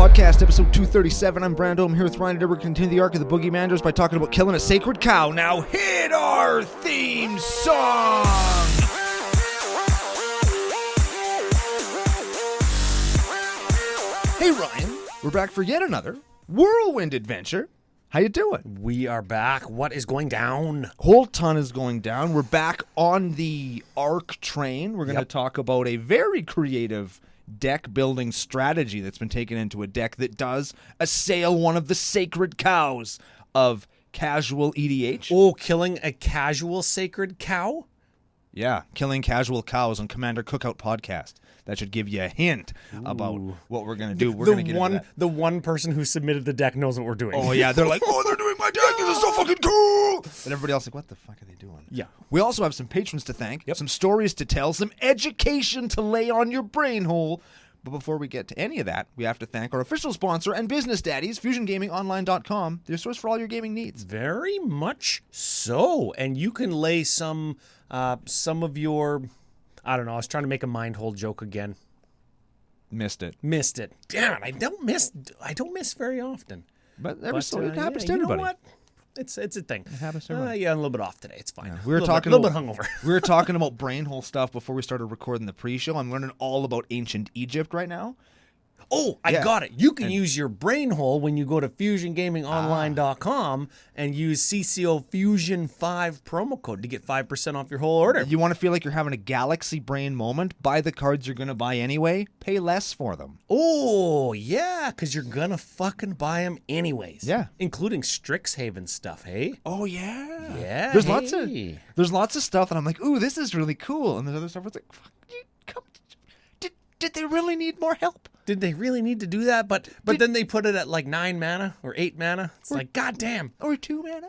Podcast, episode 237. I'm Brando. I'm here with Ryan today. We're continuing the arc of the Boogeyman by talking about killing a sacred cow. Now hit our theme song! Hey Ryan, we're back for yet another whirlwind adventure. How you doing? We are back. What is going down? Whole ton is going down. We're back on the ARC train. We're going to talk about a very creative deck building strategy that's been taken into a deck that does assail one of the sacred cows of casual EDH. Oh, killing a casual sacred cow? Yeah, killing casual cows on Commander Cookout Podcast. That should give you a hint about what we're going to do. We're going to get into that. The one person who submitted the deck knows what we're doing. Oh, yeah. They're like, oh, they're doing my deck. This is so fucking cool. But everybody else is like, what the fuck are they doing? Yeah. We also have some patrons to thank, some stories to tell, some education to lay on your brain hole. But before we get to any of that, we have to thank our official sponsor and business daddies, FusionGamingOnline.com, their source for all your gaming needs. Very much so. And you can lay some of your... I don't know. I was trying to make a mind hole joke again. Missed it. Damn it! I don't miss very often. But it happens to everybody. You know what? It's a thing. It happens to everybody. Yeah, I'm a little bit off today. It's fine. Yeah. We were talking a little bit hungover. We were talking about brain hole stuff before we started recording the pre-show. I'm learning all about ancient Egypt right now. Oh, I got it. You can use your brain hole when you go to FusionGamingOnline.com and use CCO Fusion 5 promo code to get 5% off your whole order. You want to feel like you're having a galaxy brain moment? Buy the cards you're going to buy anyway. Pay less for them. Oh, yeah, because you're going to fucking buy them anyways. Yeah. Including Strixhaven stuff, hey? Oh, yeah. Yeah, There's lots of stuff that I'm like, ooh, this is really cool. And there's other stuff where it's like, fuck, did they really need more help? Did they really need to do that? But then they put it at like 9 mana or 8 mana. It's like, goddamn. Or 2 mana.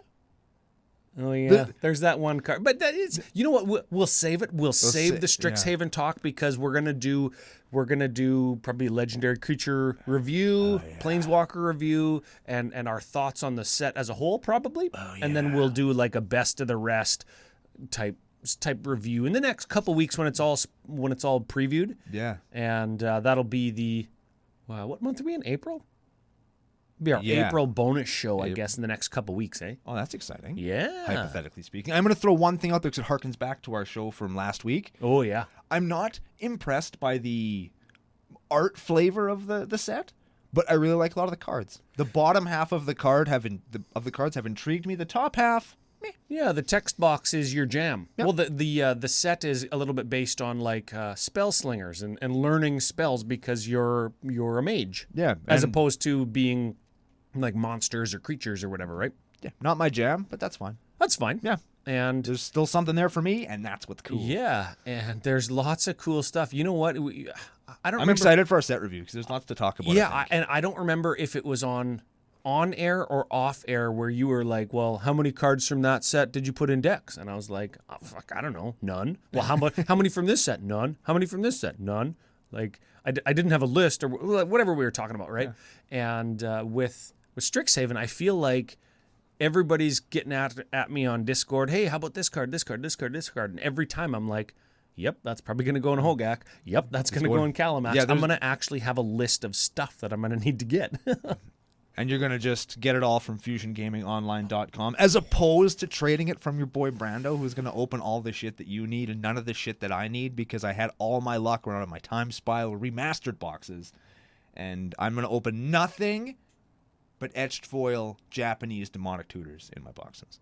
Oh, yeah. There's that one card. But that is, you know what? We'll save it. We'll save the Strixhaven talk because we're going to do probably legendary creature review, planeswalker review, and our thoughts on the set as a whole probably. Oh, yeah. And then we'll do like a best of the rest type review in the next couple weeks when it's all previewed. Yeah. And that'll be the what month are we in? April? It'll be our April bonus show, I guess, in the next couple weeks, eh? Oh, that's exciting. Yeah. Hypothetically speaking. I'm going to throw one thing out there because it harkens back to our show from last week. Oh, yeah. I'm not impressed by the art flavor of the set, but I really like a lot of the cards. The bottom half of the cards have intrigued me. The top half, yeah, the text box is your jam. Yep. Well, the set is a little bit based on like spell slingers and learning spells because you're a mage. Yeah, as opposed to being like monsters or creatures or whatever, right? Yeah, not my jam, but that's fine. That's fine. Yeah, and there's still something there for me, and that's what's cool. Yeah, and there's lots of cool stuff. You know what? I'm excited for our set review because there's lots to talk about. Yeah, and I don't remember if it was on air or off air where you were like, well, how many cards from that set did you put in decks? And I was like, oh, fuck, I don't know, none. Well, how many from this set? None. How many from this set? None. Like, I didn't have a list or whatever we were talking about, right? Yeah. And with Strixhaven, I feel like everybody's getting at me on Discord, hey, how about this card, this card, this card, this card? And every time I'm like, yep, that's probably going to go in Hogak. Yep, that's going to go in Calamax. Yeah, I'm going to actually have a list of stuff that I'm going to need to get. And you're going to just get it all from FusionGamingOnline.com as opposed to trading it from your boy Brando, who's going to open all the shit that you need and none of the shit that I need because I had all my luck around my Time Spiral remastered boxes. And I'm going to open nothing but etched foil Japanese demonic tutors in my boxes.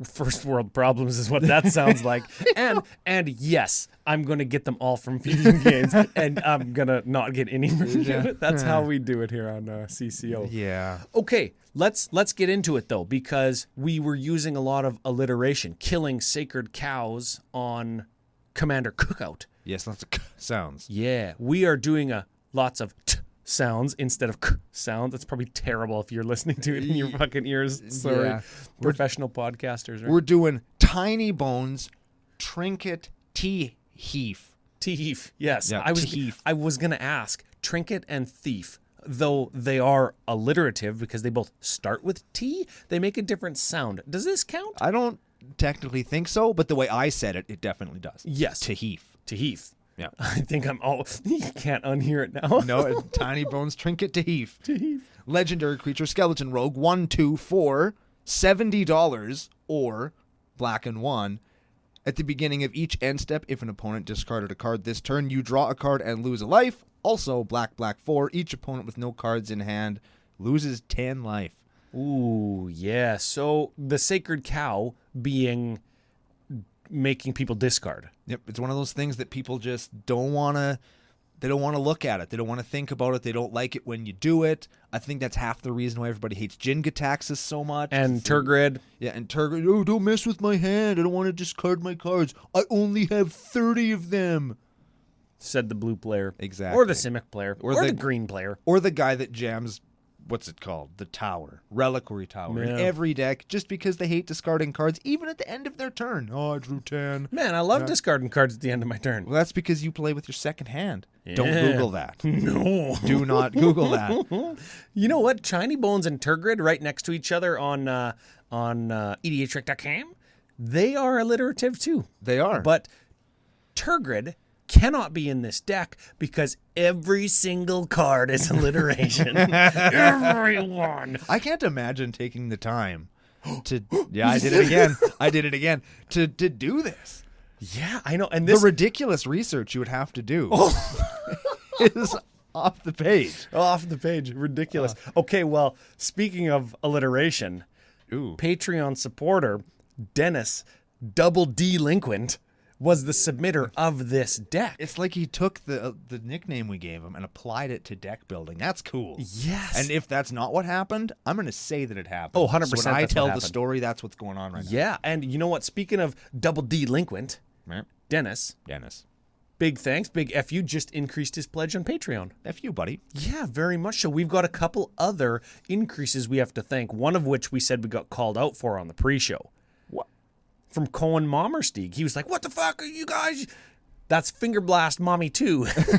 First world problems is what that sounds like. And yes, I'm going to get them all from Fusion Games, and I'm going to not get any version. That's how we do it here on CCO. Yeah. Okay, let's get into it, though, because we were using a lot of alliteration, killing sacred cows on Commander Cookout. Yes, lots of sounds. Yeah, we are doing lots of sounds instead of k sounds. That's probably terrible if you're listening to it in your fucking ears. Sorry. Yeah. Professional podcasters, right? We're doing Tinybones, Trinket, Thief. Thief, yes. Yeah, I was going to ask, Trinket and Thief, though they are alliterative because they both start with T, they make a different sound. Does this count? I don't technically think so, but the way I said it, it definitely does. Yes. Thief. Thief. Yeah. I think you can't unhear it now. No, Tinybones Trinket to Heath. Legendary creature, Skeleton Rogue, 1/2 for $70 or black and 1. At the beginning of each end step, if an opponent discarded a card this turn, you draw a card and lose a life. Also, black 4. Each opponent with no cards in hand loses 10 life. Ooh, yeah. So the Sacred Cow being making people discard. Yep, it's one of those things that people just don't want to. They don't want to look at it. They don't want to think about it. They don't like it when you do it. I think that's half the reason why everybody hates Jin-Gitaxis so much. And Turgid. Yeah, and Turgid. Oh, don't mess with my hand. I don't want to discard my cards. I only have 30 of them. Said the blue player. Exactly. Or the Simic player. Or the the green player. Or the guy that jams, what's it called? The Tower. Reliquary Tower. Yeah. In every deck, just because they hate discarding cards, even at the end of their turn. Oh, I drew 10. Man, I love discarding cards at the end of my turn. Well, that's because you play with your second hand. Yeah. Don't Google that. No. Do not Google that. You know what? Tinybones and Turgid right next to each other on EDH.com. They are alliterative too. They are. But Turgid cannot be in this deck because every single card is alliteration. Everyone. I can't imagine taking the time to. Yeah, I did it again. To do this. Yeah, I know. And The this ridiculous research you would have to do is off the page. off the page, ridiculous. Okay, well, speaking of alliteration, Ooh. Patreon supporter Dennis Double Delinquent was the submitter of this deck. It's like he took the nickname we gave him and applied it to deck building. That's cool. Yes. And if that's not what happened, I'm going to say that it happened. Oh, 100% So when I that's tell what the happened. story, that's what's going on right now. Yeah, and you know what? Speaking of Double Delinquent, Right. Dennis, big thanks. Big FU just increased his pledge on Patreon. F you, buddy. Yeah, very much so. We've got a couple other increases we have to thank, one of which we said we got called out for on the pre-show. What? From Cohen Mommersteig. He was like, what the fuck are you guys? That's Finger Blast Mommy 2. That's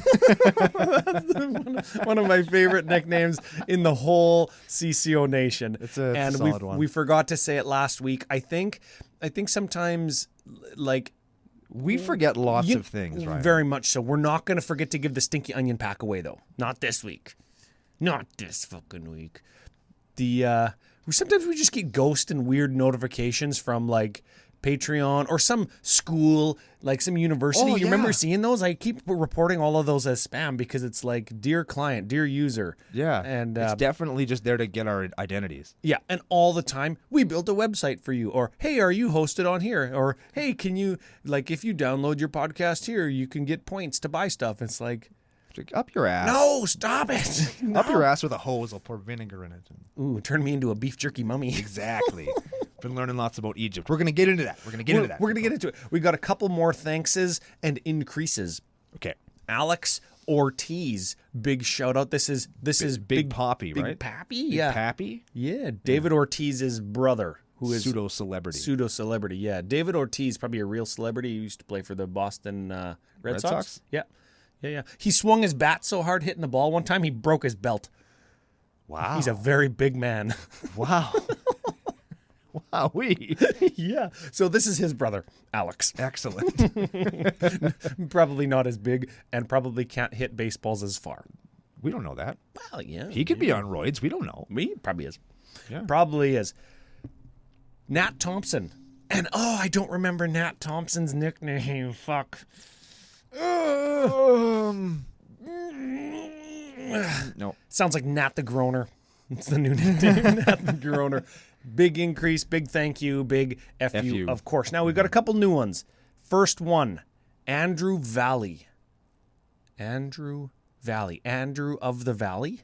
one of my favorite nicknames in the whole CCO nation. It's a solid one. We forgot to say it last week. I think sometimes, like, We forget lots of things, right? very much so. We're not going to forget to give the Stinky Onion pack away, though. Not this week. Not this fucking week. Sometimes we just get ghost and weird notifications from, like, Patreon or some school, like some university. Oh, You remember yeah. seeing those? I keep reporting all of those as spam because it's like, dear client, dear user. Yeah. And it's definitely just there to get our identities. yeah, and all the time, we built a website for you. Or, hey, are you hosted on here? Or, hey, can you, like, if you download your podcast here, you can get points to buy stuff. It's like, Up your ass. no, stop it. Up your ass with a hose. I'll pour vinegar in it. Ooh, turn me into a beef jerky mummy. Exactly. Been learning lots about Egypt. We're going to get into that. We're going to get into that. We're going to get into it. We got a couple more thankses and increases. Okay. Alex Ortiz, big shout out. This is Big Poppy, Big right? Pappy? Yeah. Pappy? Yeah, David Ortiz's brother, who is Pseudo-celebrity. pseudo celebrity. Yeah, David Ortiz, probably a real celebrity. He used to play for the Boston Red Sox. Sox? Yeah. He swung his bat so hard hitting the ball one time he broke his belt. Wow. He's a very big man. Wow. Wowee. Yeah. So this is his brother, Alex. Excellent. Probably not as big and probably can't hit baseballs as far. We don't know that. Well, yeah. He could be on roids. We don't know. Me? Probably is. Yeah. Probably is. Nat Thompson. And I don't remember Nat Thompson's nickname. Fuck. No. Sounds like Nat the Groaner. It's the new nickname, Nat the Groaner. Big increase, big thank you, big FU, of course. Now we've got a couple new ones. First one, Andrew Valley. Andrew of the Valley.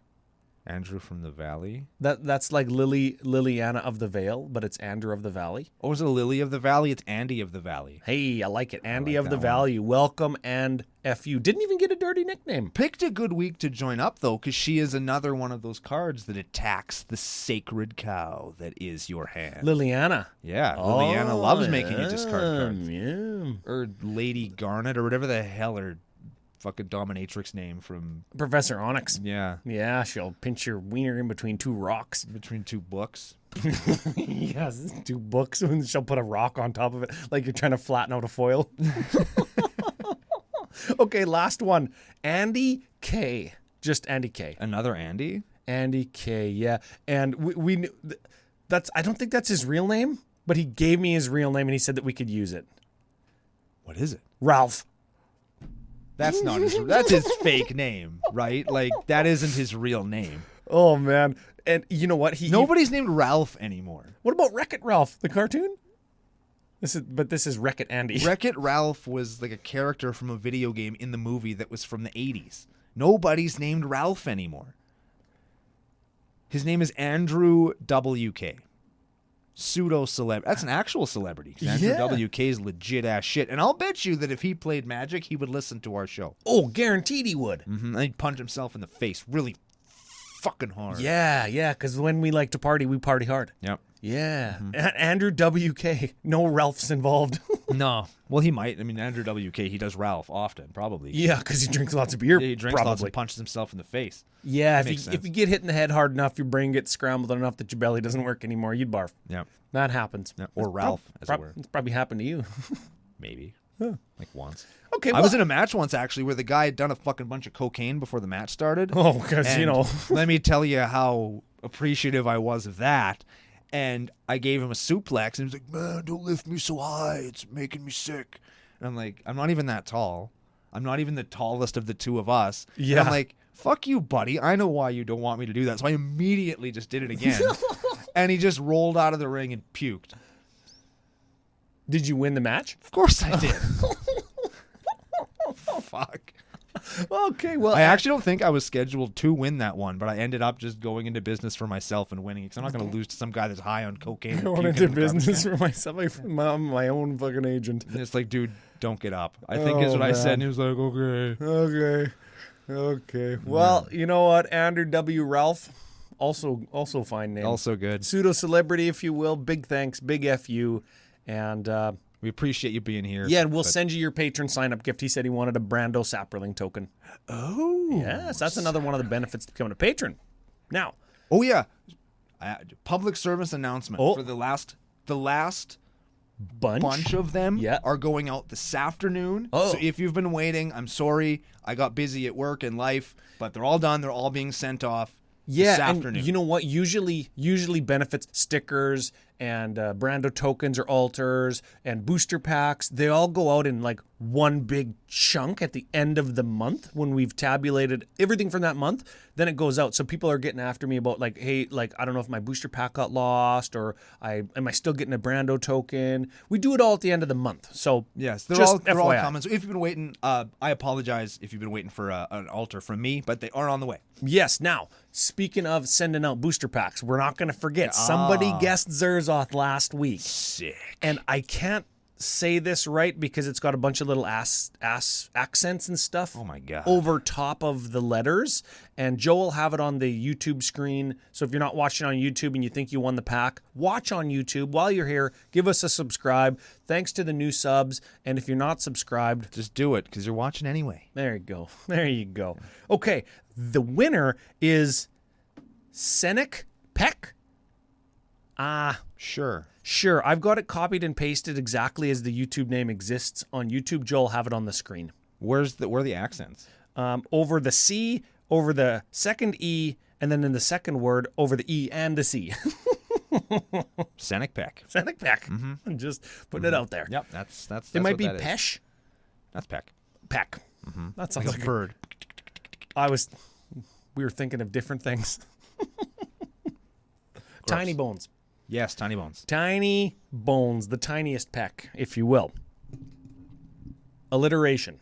Andrew from the Valley. That's like Liliana of the Vale, but it's Andrew of the Valley. Oh, is it Lily of the Valley? It's Andy of the Valley. Hey, I like it. Andy like of the that Valley. Welcome and FU. Didn't even get a dirty nickname. Picked a good week to join up, though, because she is another one of those cards that attacks the sacred cow that is your hand. Liliana. Yeah, Liliana loves making you discard cards. Yeah. Or Lady Garnet, or whatever the hell her fucking dominatrix name from... Professor Onyx. Yeah, Yeah, she'll pinch your wiener in between two rocks. between two books. Yes, 2 books, and she'll put a rock on top of it like you're trying to flatten out a foil. Okay, last one. Andy K. Just Andy K. Another Andy? Andy K. Yeah, and we knew that's. I don't think that's his real name, but he gave me his real name and he said that we could use it. What is it? Ralph. That's not his. That's his fake name, right? Like that isn't his real name. Oh man, and you know what? Nobody's named Ralph anymore. What about Wreck-It Ralph, the cartoon? This is Wreck-It Andy. Wreck-It Ralph was like a character from a video game in the movie that was from the 80s. Nobody's named Ralph anymore. His name is Andrew WK. Pseudo-celebrity. That's an actual celebrity. 'Cause Andrew WK is legit ass shit. And I'll bet you that if he played Magic, he would listen to our show. Oh, guaranteed he would. And he'd punch himself in the face really fucking hard. Yeah, because when we like to party, we party hard. Yep. Yeah. Andrew WK. No Ralphs involved. No. Well, he might. I mean, Andrew WK, he does Ralph often, probably. Yeah, because he drinks lots of beer. He drinks lots and punches himself in the face. Yeah, if you get hit in the head hard enough, your brain gets scrambled enough that your belly doesn't work anymore, you'd barf. Yeah. That happens. Yep. Or Ralph, as it were. It's probably happened to you. Maybe. Like once. Okay, I was in a match once, actually, where the guy had done a fucking bunch of cocaine before the match started. Oh, because, you know. Let me tell you how appreciative I was of that. And I gave him a suplex, and he was like, man, don't lift me so high. It's making me sick. And I'm like, I'm not even that tall. I'm not even the tallest of the two of us. Yeah. And I'm like, fuck you, buddy. I know why you don't want me to do that. So I immediately just did it again. And he just rolled out of the ring and puked. Did you win the match? Of course I did. Fuck. Okay, well. I actually don't think I was scheduled to win that one, but I ended up just going into business for myself and winning because I'm not going to lose to some guy that's high on cocaine. Going into business for myself. I'm my own fucking agent. And it's like, dude, don't get up. I think is what I said, and he was like, okay. Well, you know what? Andrew W. Ralph, also fine name. Also good. Pseudo-celebrity, if you will. Big thanks, big FU. And we appreciate you being here. yeah, and we'll send you your patron sign-up gift. He said he wanted a Brando Sapperling token. Oh. Yes, that's another one of the benefits to becoming a patron. Now. Oh, yeah. Public service announcement for the last bunch of them are going out this afternoon. Oh. So if you've been waiting, I'm sorry. I got busy at work and life, but they're all done. They're all being sent off this afternoon. And you know what? Usually benefits, stickers and Brando tokens or alters and booster packs, they all go out in like one big chunk at the end of the month when we've tabulated everything from that month. Then it goes out. So people are getting after me about like, hey, like I don't know if my booster pack got lost or am I still getting a Brando token? We do it all at the end of the month. So yes, they're all common. So if you've been waiting, I apologize if you've been waiting for an alter from me, but they are on the way. Yes. Now, speaking of sending out booster packs, we're not going to forget somebody guessed Zerzoth last week. Sick. And I can't say this right because it's got a bunch of little ass accents and stuff. Oh my god! Over top of the letters, and Joe will have it on the YouTube screen. So if you're not watching on YouTube and you think you won the pack, watch on YouTube while you're here. Give us a subscribe. Thanks to the new subs, and if you're not subscribed, just do it because you're watching anyway. There you go. There you go. Okay, the winner is Senek Peck. Sure. I've got it copied and pasted exactly as the YouTube name exists on YouTube. Joe will have it on the screen. Where are the accents? Over the C, over the second E, and then in the second word, over the E and the C. Senek Peck. Senek Peck. Mm-hmm. Just putting it out there. Yep, that's it might be Pesh. That's Peck. Peck. Mm-hmm. That sounds like a bird. We were thinking of different things. Tinybones. Yes, Tinybones. Tinybones, the tiniest peck, if you will. Alliteration.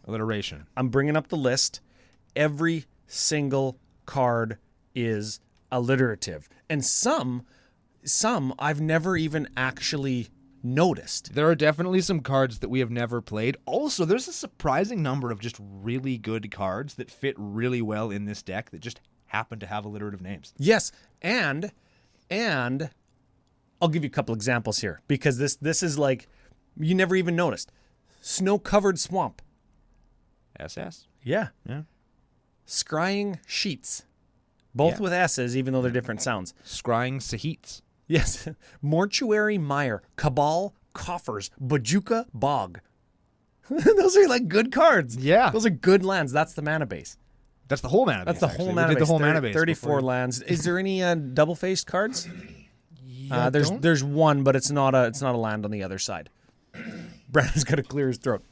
I'm bringing up the list. Every single card is alliterative. And some I've never even actually noticed. There are definitely some cards that we have never played. Also, there's a surprising number of just really good cards that fit really well in this deck that just happen to have alliterative names. Yes, and I'll give you a couple examples here because this is like you never even noticed. Snow-covered swamp. SS? Yeah. Scrying sheets. Both with S's, even though they're different sounds. Scrying Sahits. Yes. Mortuary mire. Cabal coffers. Bajuka bog. Those are like good cards. Yeah. Those are good lands. That's the mana base. That's the whole mana base. That's the actually. whole mana We base. did the whole mana base. 34 before. lands. Is there any double-faced cards? Yeah, There's one, but it's not a land on the other side. Brandon's got to clear his throat.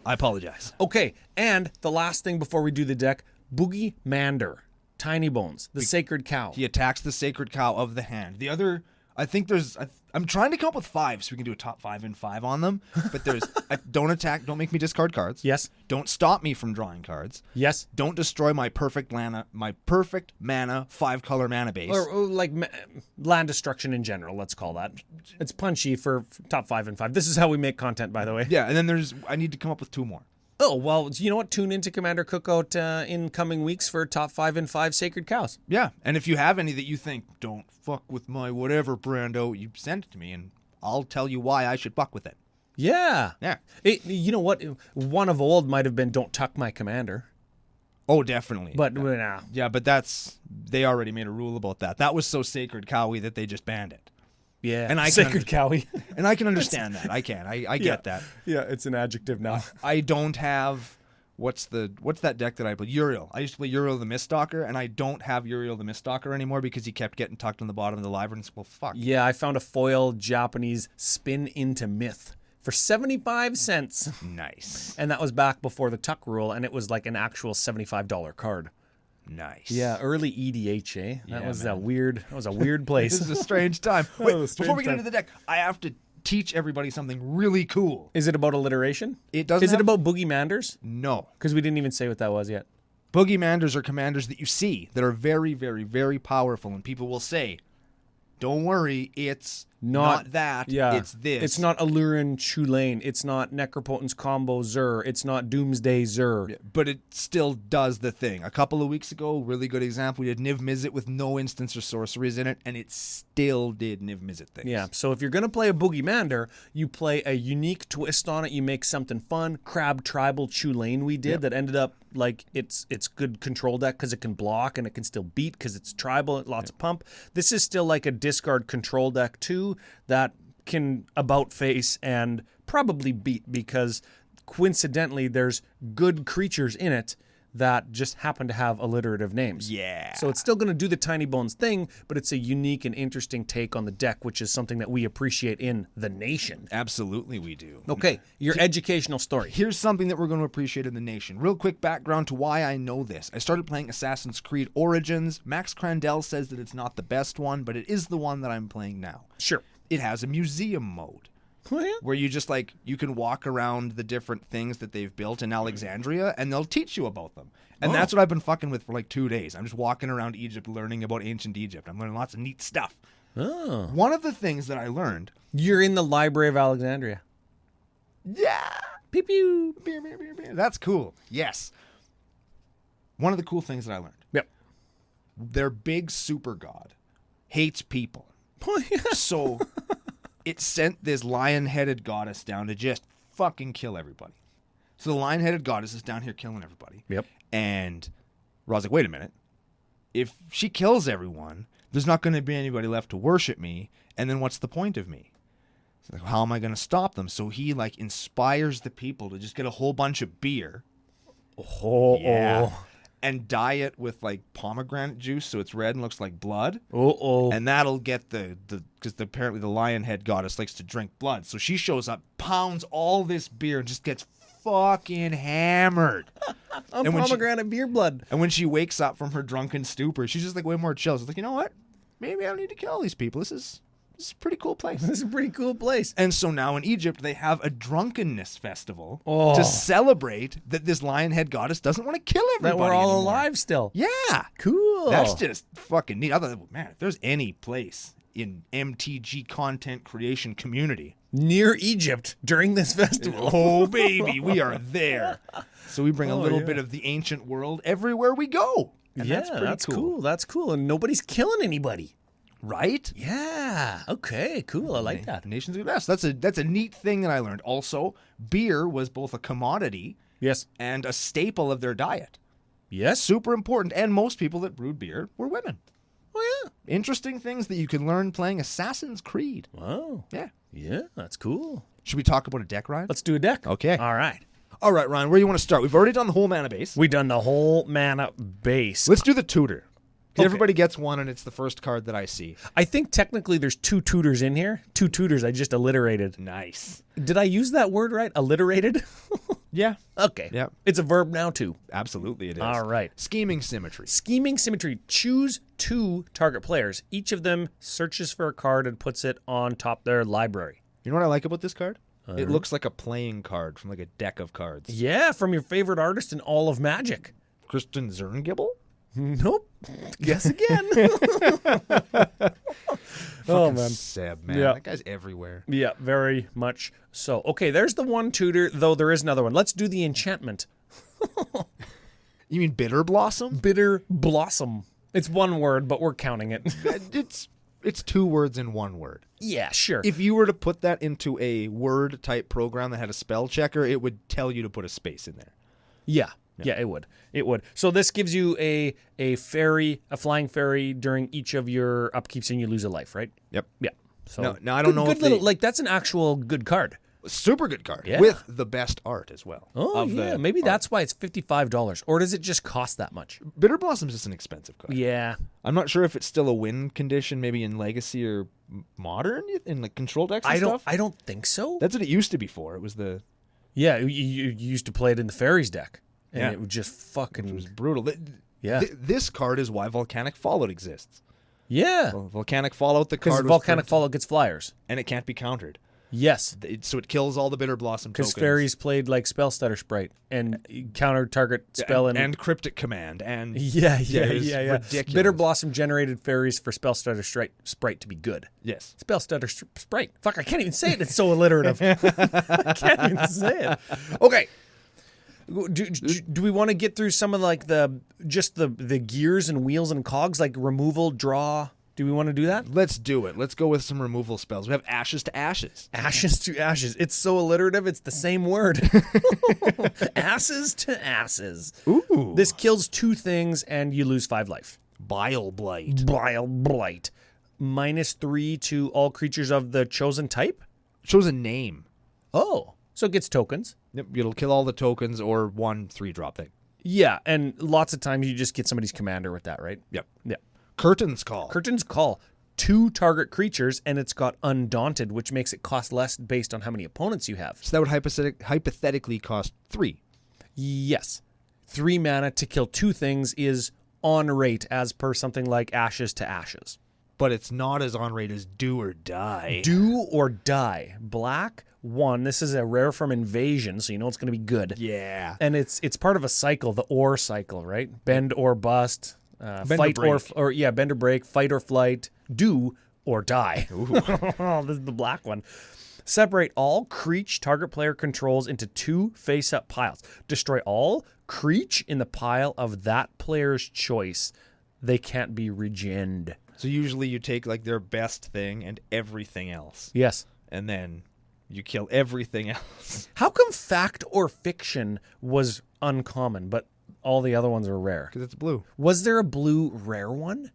I apologize. Okay, and the last thing before we do the deck, Boogie Mander, Tinybones, the sacred cow. He attacks the sacred cow of the hand. The other, I think there's. I'm trying to come up with 5 so we can do a top 5 and 5 on them. But there's don't attack, don't make me discard cards. Yes. Don't stop me from drawing cards. Yes. Don't destroy my perfect mana 5-color mana base. Or like land destruction in general, let's call that. It's punchy for top 5 and 5. This is how we make content, by the way. Yeah, and then I need to come up with 2 more. Oh, well, you know what? Tune into Commander Cookout in coming weeks for top 5 and 5 sacred cows. Yeah, and if you have any that you think, don't fuck with my whatever, Brando, you send it to me, and I'll tell you why I should fuck with it. Yeah. Yeah. You know what? One of old might have been don't tuck my commander. Oh, definitely. But nah. Yeah, but they already made a rule about that. That was so sacred cowy that they just banned it. Yeah. And I sacred cowie. And I can understand that. I can. I get that. Yeah, it's an adjective now. I don't have what's that deck that I play? Uriel. I used to play Uriel the Miststalker, and I don't have Uriel the Miststalker anymore because he kept getting tucked on the bottom of the library. And well, fuck. Yeah, I found a foil Japanese spin into myth for 75 cents. Nice. And that was back before the tuck rule, and it was like an actual $75 card. Nice. Yeah, early EDH, eh? That Yeah, was man. a weird place. This is a strange time. Wait, was a before we strange get time. into the deck, I have to teach everybody something really cool. Is it about alliteration? It doesn't. Is it have- about Boogie Manders? No. Because we didn't even say what that was yet. Boogie Manders are commanders that you see that are very, very, very powerful, and people will say, "Don't worry, it's not that. Yeah, it's this. It's not Allurin Chulane. It's not Necropotence Combo Zur. It's not Doomsday Zur. But it still does the thing. A couple of weeks ago, really good example, we did Niv Mizzet with no instants or sorceries in it, and it still did Niv Mizzet things. Yeah, so if you're going to play a Boogie Mander, you play a unique twist on it. You make something fun. Crab Tribal Chulane we did that ended up like it's good control deck because it can block and it can still beat because it's tribal, lots of pump. This is still like a discard control deck too that can about face and probably beat because coincidentally there's good creatures in it that just happen to have alliterative names. Yeah. So it's still going to do the Tinybones thing, but it's a unique and interesting take on the deck, which is something that we appreciate in the nation. Absolutely we do. Okay, your educational story. Here's something that we're going to appreciate in the nation. Real quick background to why I know this. I started playing Assassin's Creed Origins. Max Crandell says that it's not the best one, but it is the one that I'm playing now. Sure. It has a museum mode. Oh, yeah? Where you just you can walk around the different things that they've built in Alexandria and they'll teach you about them. And that's what I've been fucking with for 2 days. I'm just walking around Egypt learning about ancient Egypt. I'm learning lots of neat stuff. Oh. One of the things that I learned. You're in the Library of Alexandria. Yeah. Pew pew. Beer, beer, beer, beer. That's cool. Yes. One of the cool things that I learned. Yep. Their big super god hates people. Oh, yeah. So it sent this lion-headed goddess down to just fucking kill everybody. So the lion-headed goddess is down here killing everybody. Yep. And Ra's like, wait a minute. If she kills everyone, there's not going to be anybody left to worship me. And then what's the point of me? It's like, how am I going to stop them? So he inspires the people to just get a whole bunch of beer. And dye it with pomegranate juice so it's red and looks like blood. And that'll get because apparently the lion head goddess likes to drink blood. So she shows up, pounds all this beer, and just gets fucking hammered. On And when pomegranate beer blood. And when she wakes up from her drunken stupor, she's just way more chill. She's like, you know what? Maybe I don't need to kill all these people. This is a pretty cool place. This is a pretty cool place. And so now in Egypt, they have a drunkenness festival Oh. to celebrate that this lion head goddess doesn't want to kill everybody That we're all anymore. alive still. Yeah. Cool. That's just fucking neat. I thought, man, if there's any place in MTG content creation community near Egypt during this festival. oh baby, we are there. So we bring a little yeah. bit of the ancient world everywhere we go. And yeah, that's pretty cool. That's cool. And nobody's killing anybody. Right? Yeah. Okay, cool. I like that. Nations are the best. That's a neat thing that I learned. Also, beer was both a commodity Yes. and a staple of their diet. Yes. Super important. And most people that brewed beer were women. Oh, Interesting things that you can learn playing Assassin's Creed. yeah. Wow. Yeah. Yeah, that's cool. Should we talk about a deck, Ryan? Let's do a deck. Okay. All right. All right, Ryan, where do you want to start? We've already done the whole mana base. We've done the whole mana base. Let's do the tutor. Okay. Everybody gets one, and it's the first card that I see. I think technically there's 2 tutors in here. 2 tutors I just alliterated. Nice. Did I use that word right? Alliterated? Yeah. Okay. Yeah. It's a verb now, too. Absolutely it is. All right. Scheming symmetry. Scheming symmetry. Choose 2 target players. Each of them searches for a card and puts it on top their library. You know what I like about this card? It looks like a playing card from like a deck of cards. Yeah, from your favorite artist in all of Magic. Kristen Zerngibble? Nope. Guess again. Oh, man. Seb, man. Yeah. That guy's everywhere. Yeah, very much so. Okay, there's the one tutor, though there is another one. Let's do the enchantment. You mean Bitter Blossom? Bitter Blossom. It's one word, but we're counting it. It's 2 words in 1 word. Yeah, sure. If you were to put that into a word type program that had a spell checker, it would tell you to put a space in there. Yeah, it would. It would. So this gives you a fairy, a flying fairy during each of your upkeeps, and you lose a life, right? Yep. Yeah. So Now I don't know good if little, they- like that's an actual good card. Super good card. Yeah. With the best art as well. Oh, of yeah. the Maybe art. that's why it's $55. Or does it just cost that much? Bitter Blossom's just an expensive card. Yeah. I'm not sure if it's still a win condition, maybe in Legacy or Modern, in like control decks and stuff. I don't think so. That's what it used to be for. It was the... Yeah, you used to play it in the fairies deck. And Yeah. it would just fucking... It was brutal. Yeah. This card is why Volcanic Fallout exists. Yeah. Volcanic Fallout, the Because card was Volcanic printed, Fallout gets flyers. and it can't be countered. Yes. So it kills all the Bitter Blossom tokens. Because fairies played like Spell Stutter Sprite and counter target spell and Cryptic Command and Yeah. it's ridiculous. Bitter Blossom generated fairies for Spell Stutter Sprite to be good. Yes. Spell Stutter Sprite. Fuck, I can't even say it. It's so alliterative. I can't even say it. Okay. Do we want to get through some of like the gears and wheels and cogs, like removal, draw? Do we want to do that? Let's do it. Let's go with some removal spells. We have Ashes to Ashes. Ashes to ashes. It's so alliterative. It's the same word. Asses to asses. Ooh. This kills 2 things and you lose 5 life. Bile Blight. Bile Blight. -3 to all creatures of the chosen type? Shows a name. Oh. So it gets tokens. Yep, it'll kill all the tokens or 1 3-drop thing. Yeah, and lots of times you just get somebody's commander with that, right? Yep. Yeah. Curtain's Call. Curtain's Call. 2 target creatures, and it's got Undaunted, which makes it cost less based on how many opponents you have. So that would hypothetically cost 3. Yes. 3 mana to kill 2 things is on rate as per something like Ashes to Ashes. But it's not as on rate as Do or Die. Do or Die. Black 1. This is a rare from Invasion, so you know it's going to be good. Yeah. And it's part of a cycle, the or cycle, right? Bend or bust. Fight or bend or break, fight or flight, do or die. Oh, this is the black one. Separate all creature target player controls into 2 face-up piles. Destroy all creature in the pile of that player's choice. They can't be regened. So usually you take like their best thing and everything else. Yes. And then you kill everything else. How come fact or fiction was uncommon, but all the other ones are rare? Because it's blue. Was there a blue rare one?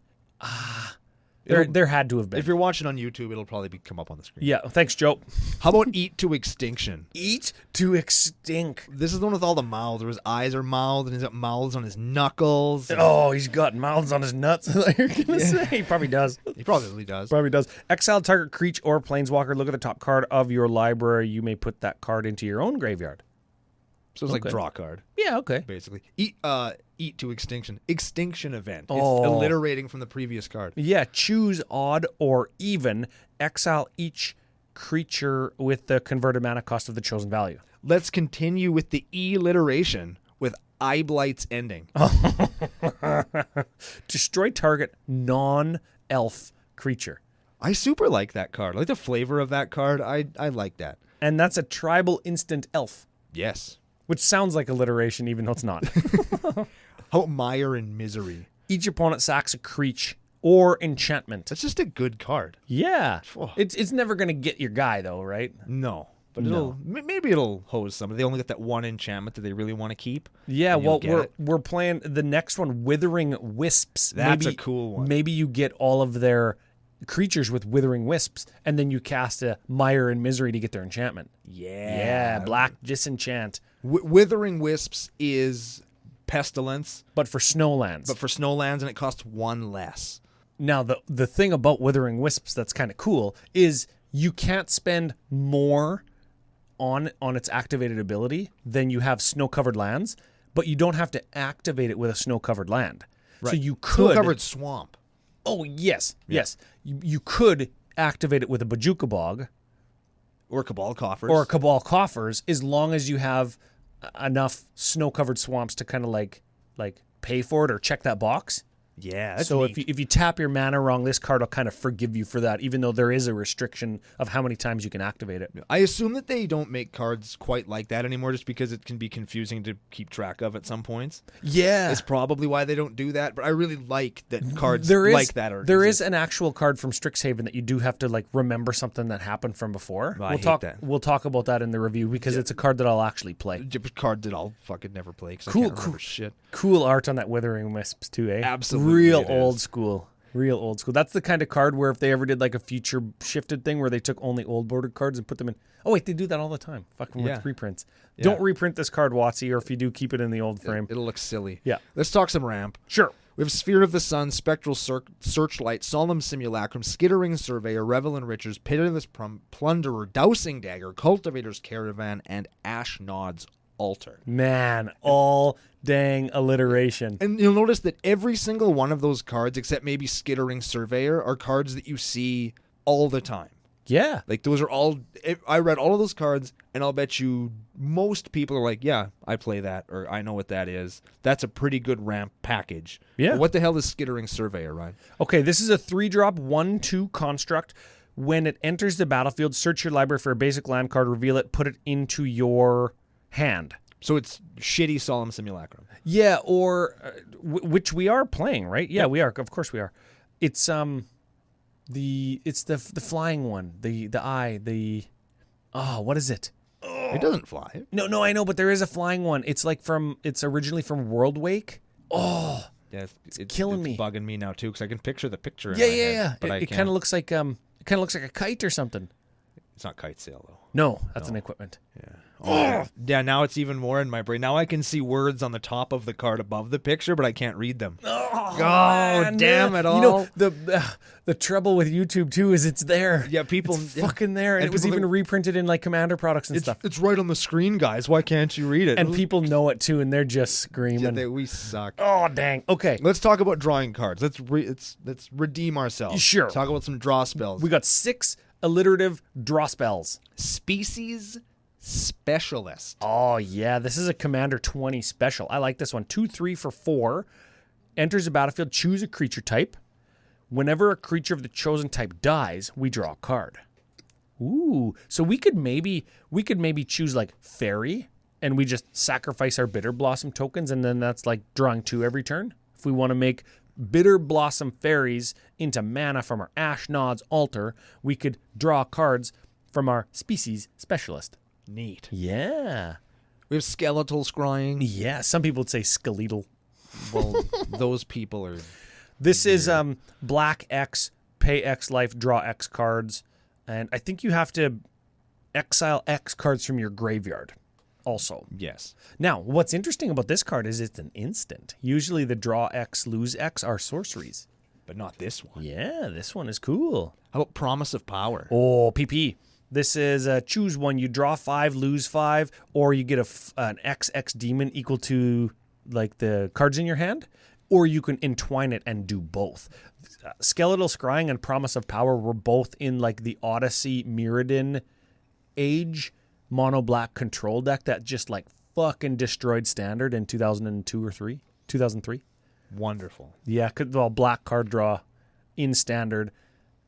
There had to have been. If you're watching on YouTube, it'll probably come up on the screen. Yeah, thanks, Joe. How about Eat to Extinction? Eat to extinct. This is the one with all the mouths, where his eyes are mouthed and he's got mouths on his knuckles. Oh, he's got mouths on his nuts. You're gonna say he probably does. He probably does. Probably does. Exile target creature or planeswalker. Look at the top card of your library. You may put that card into your own graveyard. So it's like Okay. draw card, Yeah. Okay. basically. Eat to Extinction. Extinction event. Oh. It's alliterating from the previous card. Yeah. Choose odd or even. Exile each creature with the converted mana cost of the chosen value. Let's continue with the alliteration with Eye Blight's ending. Destroy target non-elf creature. I super like that card. I like the flavor of that card. I like that. And that's a tribal instant elf, Yes. which sounds like alliteration even though it's not. How about Mire in Misery? Each opponent sacks a creature or enchantment. That's just a good card. Yeah. Oh. It's never going to get your guy, though, right? No. But No. maybe it'll hose some. They only get that 1 enchantment that they really want to keep. Yeah, and you'll well, get we're playing the next one, Withering Wisps. That's a cool one. Maybe you get all of their creatures with Withering Wisps, and then you cast a Mire and Misery to get their enchantment. Yeah. Black Disenchant. Withering Wisps is Pestilence, But for snowlands. but for snowlands, and it costs 1 less. Now, the thing about Withering Wisps that's kind of cool is you can't spend more on its activated ability than you have snow-covered lands, but you don't have to activate it with a snow-covered land. Right. So you could... Snow-covered swamp. Oh, yes. You could activate it with a Bojuka Bog Or Cabal Coffers. or a Cabal Coffers, as long as you have enough snow-covered swamps to kind of like pay for it or check that box. Yeah, that's So neat. if you tap your mana wrong, this card will kind of forgive you for that, even though there is a restriction of how many times you can activate it. I assume that they don't make cards quite like that anymore just because it can be confusing to keep track of at some points. Yeah. It's probably why they don't do that, but I really like that cards There is, like that are there is an actual card from Strixhaven that you do have to like remember something that happened from before. I hate that. We'll talk about that in the review because it's a card that I'll actually play. a card that I'll fucking never play because Cool, I can't remember cool. shit. Cool art on that Withering Wisps too, eh? Absolutely Real it old is. school. Real old school. That's the kind of card where if they ever did like a future shifted thing where they took only old bordered cards and put them in. Oh wait, they do that all the time. Fucking Yeah. with reprints. Yeah. Don't reprint this card, Watsy, or if you do, keep it in the old frame. It'll look silly. Yeah. Let's talk some ramp. Sure. We have Sphere of the Sun, Spectral Searchlight, Solemn Simulacrum, Skittering Surveyor, Revel Enrichers, Pitiless Plunderer, Dousing Dagger, Cultivator's Caravan, and Ashnod's Altar. Man, all dang alliteration. And you'll notice that every single one of those cards, except maybe Skittering Surveyor, are cards that you see all the time. Yeah. Like, those are all... I read all of those cards, and I'll bet you most people are like, yeah, I play that, or I know what that is. That's a pretty good ramp package. Yeah. But what the hell is Skittering Surveyor, Ryan? Okay, this is a 3-drop 1/2 construct. When it enters the battlefield, search your library for a basic land card, reveal it, put it into your hand. So it's shitty Solemn Simulacrum. Yeah, or which we are playing, right? Yeah, we are. Of course we are. It's the flying one. What is it? It doesn't fly. No, I know, but there is a flying one. It's like it's originally from World Wake. Oh, Yeah, it's killing me. Bugging me now too because I can picture the picture. In yeah, my yeah, head, yeah. But I It can't. kind of looks like a kite or something. It's not kite sail though. No, that's an equipment. Yeah. Oh, yeah. Now it's even more in my brain. Now I can see words on the top of the card above the picture, but I can't read them. Oh, damn it all! You know the trouble with YouTube too is it's there. Yeah, people It's fucking there, and And it was people even think- reprinted in like Commander products and stuff. It's right on the screen, guys. Why can't you read it? And people know it too, and they're just screaming. we suck. Oh dang! Okay, Let's talk about drawing cards. Let's redeem ourselves. Sure. Talk about some draw spells. we got 6 alliterative draw spells. Species Specialist. Oh yeah, this is a Commander 20 special. I like this one. 2/3 for 4. Enters the battlefield. Choose a creature type. Whenever a creature of the chosen type dies, we draw a card. Ooh, so we could maybe choose like Fairy, and we just sacrifice our Bitter Blossom tokens, and then that's like drawing 2 every turn. If we want to make Bitter Blossom Fairies into mana from our Ashnod's Altar, we could draw cards from our Species Specialist. Neat. Yeah. We have Skeletal Scrying. Yeah, some people would say skeletal. Well, those people are... This is black X, pay X life, draw X cards, and I think you have to exile X cards from your graveyard also. Yes. Now, what's interesting about this card is it's an instant. Usually the draw X, lose X are sorceries. But not this one. Yeah, this one is cool. How about Promise of Power? Oh, PP. This is choose one. You draw 5, lose 5, or you get an XX demon equal to like the cards in your hand, or you can entwine it and do both. Skeletal Scrying and Promise of Power were both in like the Odyssey Mirrodin Age mono black control deck that just like fucking destroyed Standard in 2002 or 2003. Wonderful. Yeah, black card draw in Standard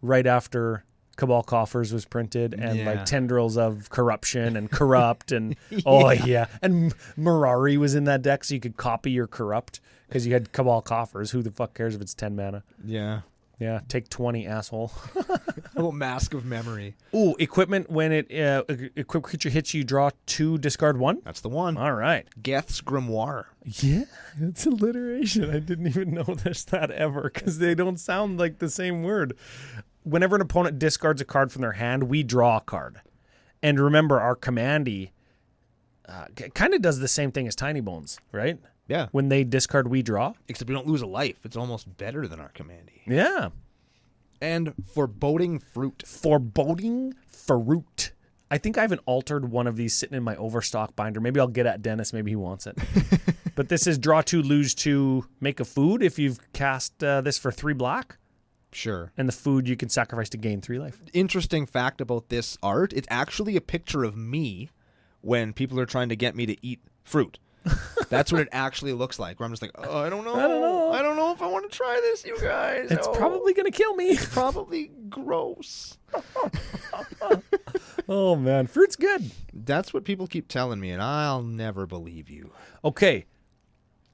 right after Cabal Coffers was printed, and Yeah. like Tendrils of Corruption and Corrupt, and oh yeah, and Mirari was in that deck, so you could copy your Corrupt because you had Cabal Coffers. Who the fuck cares if it's 10 mana? Yeah. Yeah, take 20, asshole. How about Mask of Memory? Ooh, equipment. When it equipped creature hits you, draw 2, discard 1. That's the one. All right. Geth's Grimoire. Yeah, it's alliteration. I didn't even know there's that ever because they don't sound like the same word. whenever an opponent discards a card from their hand, we draw a card. And remember, our commandy kind of does the same thing as Tinybones, right? Yeah. When they discard, we draw. Except we don't lose a life. It's almost better than our commandy. Yeah. And foreboding fruit. Foreboding fruit. I think I haven't altered one of these sitting in my overstock binder. Maybe I'll get at Dennis. Maybe he wants it. But this is draw 2, lose 2, make a food if you've cast this for 3 black. Sure. And the food you can sacrifice to gain 3 life. Interesting fact about this art, it's actually a picture of me when people are trying to get me to eat fruit. That's what it actually looks like, where I'm just like, oh, I don't know if I want to try this, you guys. It's probably going to kill me. It's probably gross. Oh, man. Fruit's good. That's what people keep telling me, and I'll never believe you. Okay.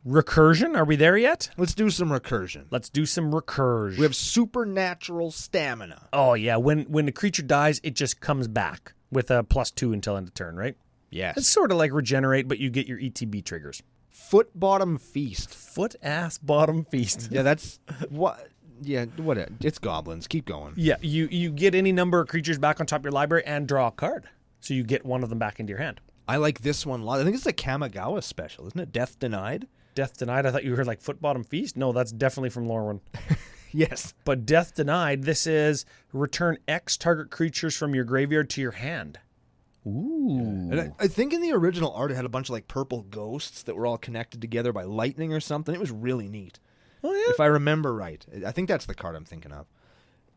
Recursion. Are we there yet? Let's do some recursion. Let's do some recursion. We have supernatural stamina. Oh, yeah. When the creature dies, it just comes back with a +2 until end of turn, right? Yes. It's sort of like regenerate, but you get your ETB triggers. Foot bottom feast. Foot ass bottom feast. Yeah, that's what. Yeah, what? It's goblins. Keep going. Yeah, you get any number of creatures back on top of your library and draw a card, so you get one of them back into your hand. I like this one a lot. I think it's a Kamigawa special, isn't it? Death Denied. Death Denied. I thought you heard like Foot Bottom Feast. No, that's definitely from Lorwyn. Yes. But Death Denied. This is return X target creatures from your graveyard to your hand. Ooh. And I think in the original art, it had a bunch of like purple ghosts that were all connected together by lightning or something. It was really neat. Oh, yeah. If I remember right. I think that's the card I'm thinking of.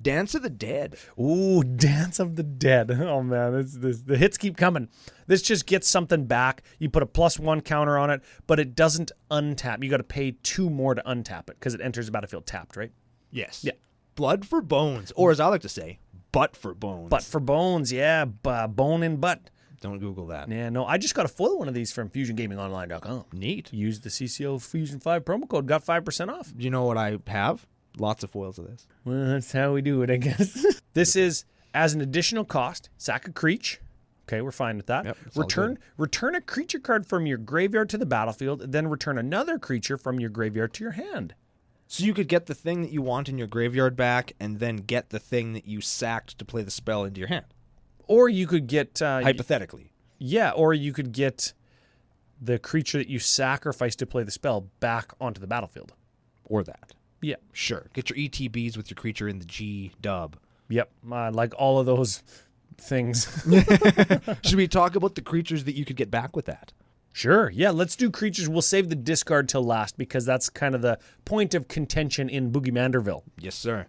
Dance of the Dead. Ooh, Dance of the Dead. Oh, man. The hits keep coming. This just gets something back. You put a +1 counter on it, but it doesn't untap. You got to pay 2 more to untap it because it enters the battlefield tapped, right? Yes. Yeah. Blood for bones. Or as I like to say, butt for bones. Butt for bones, yeah. Bone and butt. Don't Google that. Yeah, no, I just got a foil one of these from FusionGamingOnline.com. Neat. Use the CCO Fusion 5 promo code, got 5% off. You know what I have? Lots of foils of this. Well, that's how we do it, I guess. This is, as an additional cost, sack a creature. Okay, we're fine with that. Yep, return a creature card from your graveyard to the battlefield, then return another creature from your graveyard to your hand. So you could get the thing that you want in your graveyard back and then get the thing that you sacked to play the spell into your hand. Or you could get... hypothetically. Yeah, or you could get the creature that you sacrificed to play the spell back onto the battlefield. Or that. Yeah. Sure. Get your ETBs with your creature in the G dub. Yep. Like all of those things. Should we talk about the creatures that you could get back with that? Sure. Yeah, let's do creatures. We'll save the discard till last because that's kind of the point of contention in Boogie Manderville. Yes, sir.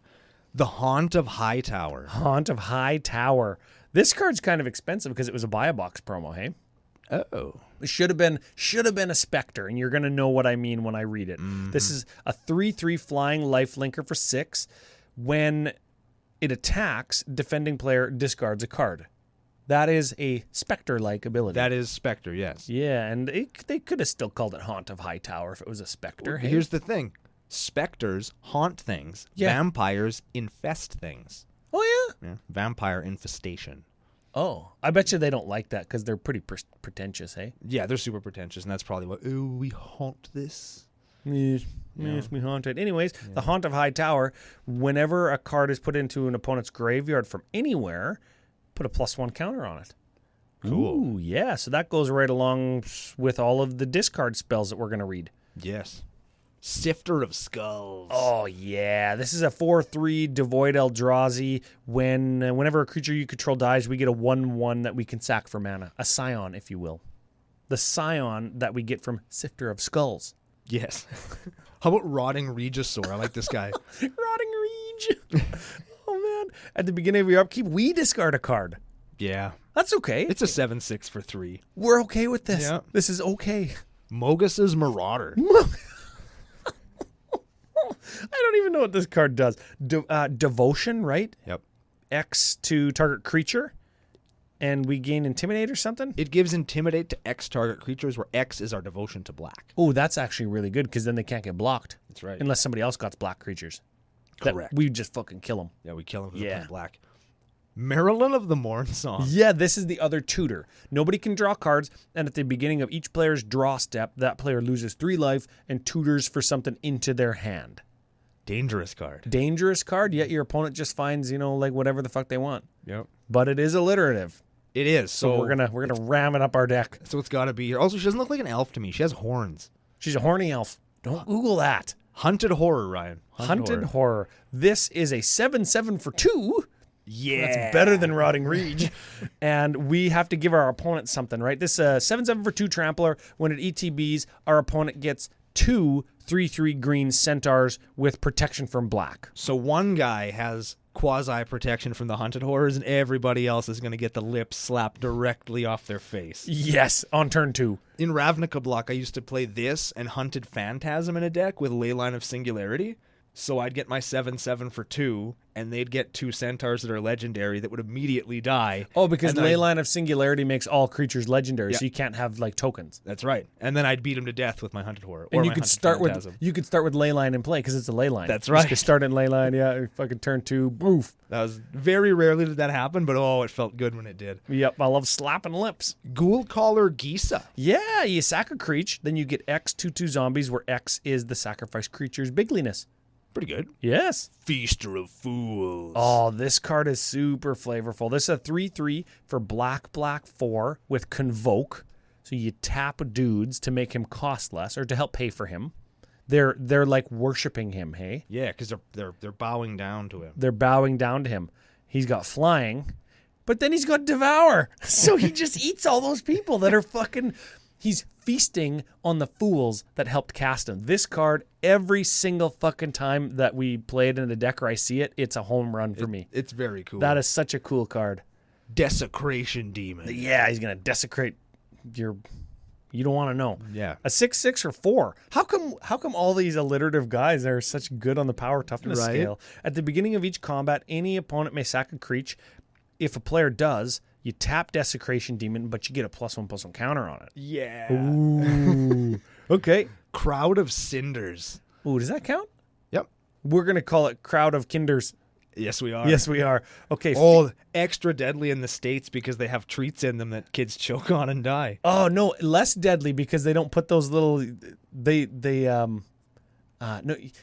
The Haunt of Hightower. Haunt of Hightower. This card's kind of expensive because it was a buy a box promo, hey? Oh. It should have been a Spectre, and you're going to know what I mean when I read it. Mm-hmm. This is a 3/3 flying lifelinker for 6. When it attacks, defending player discards a card. That is a Spectre-like ability. That is Spectre, yes. Yeah, and they could have still called it Haunt of Hightower if it was a Spectre. Well, hey? here's the thing. Spectres haunt things. Yeah. Vampires infest things. Oh, Yeah. Vampire infestation. Oh, I bet you they don't like that because they're pretty pretentious, hey? Yeah, they're super pretentious, and that's probably what, oh, we haunt this. Yes, we haunt it. Anyways, the Haunt of Hightower, whenever a card is put into an opponent's graveyard from anywhere, put a +1 counter on it. Cool. Ooh, yeah, so that goes right along with all of the discard spells that we're going to read. Yes. Sifter of Skulls. Oh, yeah. This is a 4/3 Devoid Eldrazi. Whenever a creature you control dies, we get a 1/1 that we can sack for mana. A Scion, if you will. The Scion that we get from Sifter of Skulls. Yes. How about Rotting Regisaur? I like this guy. Rotting Reg. Oh, man. At the beginning of your upkeep, we discard a card. Yeah. That's okay. It's a 7/6 for 3. We're okay with this. Yeah. This is okay. Mogus's Marauder. I don't even know what this card does. Devotion, right? Yep. X to target creature, and we gain Intimidate or something? It gives Intimidate to X target creatures, where X is our devotion to black. Oh, that's actually really good, because then they can't get blocked. That's right. Unless somebody else got black creatures. Correct. We just fucking kill them. Yeah, we kill them because they're playing black. Marilyn of the Morn Song. Yeah, this is the other tutor. Nobody can draw cards, and at the beginning of each player's draw step, that player loses 3 life and tutors for something into their hand. Dangerous card. Dangerous card, yet your opponent just finds, like whatever the fuck they want. Yep. But it is alliterative. It is. So we're gonna ram it up our deck. So it's got to be here. Also, she doesn't look like an elf to me. She has horns. She's a horny elf. Don't Google that. Hunted horror, Ryan. Hunted horror. This is a 7/7 for 2. Yeah. That's better than Rotting Reach. And we have to give our opponent something, right? This 7/7 for 2 trampler. When it ETBs, our opponent gets 2 3/3 green centaurs with protection from black. So one guy has quasi protection from the hunted horrors, and everybody else is going to get the lips slapped directly off their face. Yes, on turn 2. In Ravnica block, I used to play this and Hunted Phantasm in a deck with Leyline of Singularity. So I'd get my 7/7 for 2, and they'd get 2 centaurs that are legendary that would immediately die. Oh, because And then Leyline of Singularity makes all creatures legendary, Yeah. so you can't have like tokens. That's right. And then I'd beat him to death with my Hunted Horror. And or you my could Hunted start Phantasm. with Leyline in play because it's a Leyline. That's You right. just could start in Leyline, yeah. Fucking turn 2, boof. That was very rarely did that happen, but it felt good when it did. Yep, I love slapping lips. Ghoul Caller Gisa. Yeah, you sack a creature, then you get X 2/2 zombies, where X is the sacrifice creature's bigliness. Pretty good. Yes. Feaster of Fools. Oh, this card is super flavorful. This is a 3/3 for black 4 with Convoke. So you tap dudes to make him cost less or to help pay for him. They're like worshiping him, hey? Yeah, because they're bowing down to him. They're bowing down to him. He's got flying, but then he's got devour. So he just eats all those people that are fucking... He's feasting on the fools that helped cast him. This card, every single fucking time that we play it in the deck or I see it, it's a home run for me. It's very cool. That is such a cool card. Desecration Demon. Yeah, he's going to desecrate your... You don't want to know. Yeah. A 6/6 or 4. How come all these alliterative guys are such good on the power toughness Right. scale? At the beginning of each combat, any opponent may sack a creature. If a player does, you tap Desecration Demon, but you get a +1/+1 counter on it. Yeah. Ooh. Okay. Crowd of Cinders. Ooh, does that count? Yep. We're going to call it Crowd of Kinders. Yes, we are. Yes, we are. Okay. Oh, extra deadly in the States because they have treats in them that kids choke on and die. Oh, no, less deadly because they don't put those little... No,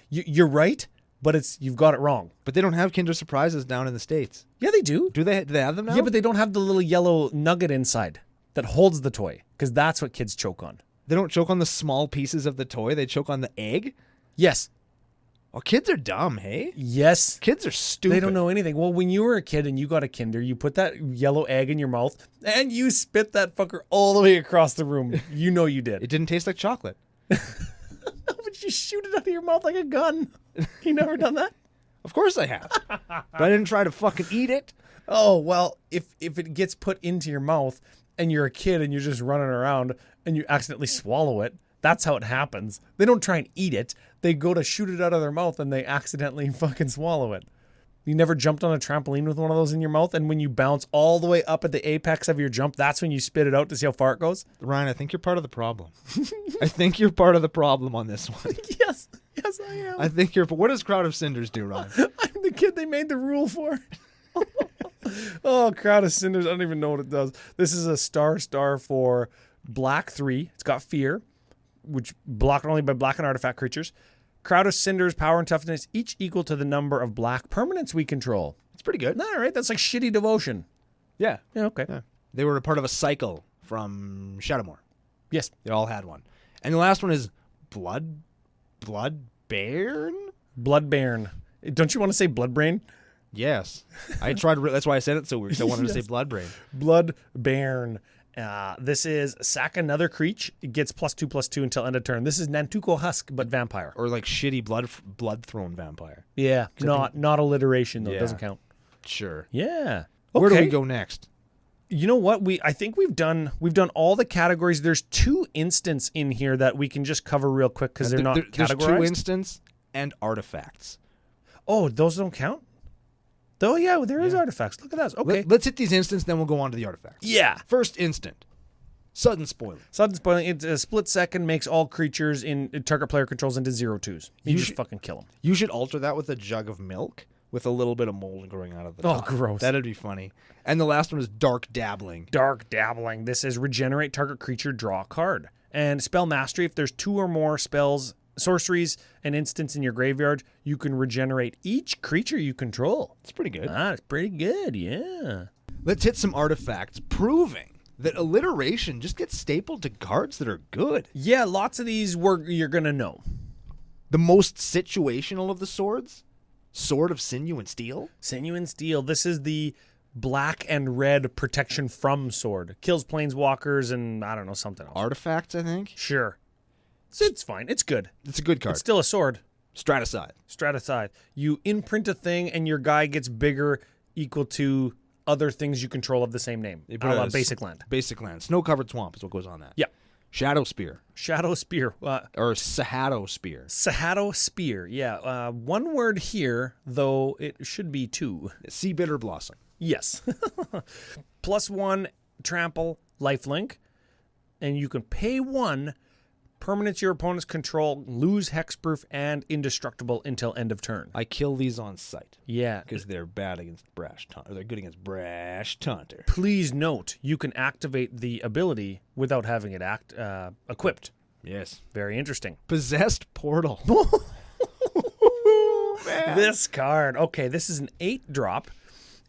you're right, but you've got it wrong. But they don't have Kinder Surprises down in the States. Yeah, they do. Do they have them now? Yeah, but they don't have the little yellow nugget inside that holds the toy because that's what kids choke on. They don't choke on the small pieces of the toy. They choke on the egg? Yes. Oh, kids are dumb, hey? Yes. Kids are stupid. They don't know anything. Well, when you were a kid and you got a Kinder, you put that yellow egg in your mouth and you spit that fucker all the way across the room. You know you did. It didn't taste like chocolate. But you shoot it out of your mouth like a gun. You never done that? Of course I have. But I didn't try to fucking eat it. Oh, well, if it gets put into your mouth and you're a kid and you're just running around and you accidentally swallow it, that's how it happens. They don't try and eat it. They go to shoot it out of their mouth and they accidentally fucking swallow it. You never jumped on a trampoline with one of those in your mouth, and when you bounce all the way up at the apex of your jump, that's when you spit it out to see how far it goes? Ryan, I think you're part of the problem. I think you're part of the problem on this one. Yes, I am. I think you're... What does Crowd of Cinders do, Ryan? I'm the kid they made the rule for. Oh, Crowd of Cinders. I don't even know what it does. This is a star for black 3. It's got fear, which blocked only by black and artifact creatures. Crowd of Cinders, power and toughness, each equal to the number of black permanents we control. It's pretty good. All right, that's like shitty devotion. Yeah. Yeah, okay. Yeah. They were a part of a cycle from Shadowmoor. Yes. They all had one. And the last one is Blood Bairn? Bloodbairn. Don't you want to say Bloodbrain? Yes. I tried. That's why I said it so weird. 'Cause I wanted to say Bloodbrain. Bloodbairn. This is sack another creature. It gets +2/+2 until end of turn. This is Nantuko Husk, but vampire. Or like shitty blood throne vampire. Yeah, not alliteration though. Yeah. It doesn't count. Sure. Yeah. Where do Okay. we go next? You know what? I think we've done all the categories. There's 2 instants in here that we can just cover real quick because they're not There's categorized. 2 instants and artifacts. Oh, those don't count? Oh, yeah, there is artifacts. Look at that. Okay. Let's hit these instants, then we'll go on to the artifacts. Yeah. First instant. Sudden spoiling. Sudden spoiling. It's a split second, makes all creatures in target player controls into 0/2s. You just fucking kill them. You should alter that with a jug of milk with a little bit of mold growing out of the top. gross. That'd be funny. And the last one is Dark Dabbling. Dark Dabbling. This is regenerate target creature, draw a card. And spell mastery, if there's 2 or more spells sorceries and instants in your graveyard, you can regenerate each creature you control. It's pretty good. It's pretty good, yeah. Let's hit some artifacts proving that alliteration just gets stapled to cards that are good. Yeah, lots of these you're going to know. The most situational of the swords? Sword of Sinew and Steel? Sinew and Steel. This is the black and red protection from sword. Kills planeswalkers and, I don't know, something else. Artifacts, I think? Sure. It's fine. It's good. It's a good card. It's still a sword. Straticide. Straticide. You imprint a thing and your guy gets bigger, equal to other things you control of the same name. Basic land. Basic land. Snow-covered swamp is what goes on that. Yeah. Shadow Spear. Shadow Spear. Or Sahato Spear. Sahato Spear. Yeah. One word here, though it should be two. Sea Bitter Blossom. Yes. +1 trample lifelink. And you can pay 1 permanents your opponents control, lose hexproof and indestructible until end of turn. I kill these on sight. Yeah. Because they're bad against Brash Taunter. They're good against Brash Taunter. Please note, you can activate the ability without having it equipped. Yes. Very interesting. Possessed Portal. Man. This card. Okay, this is an 8-drop.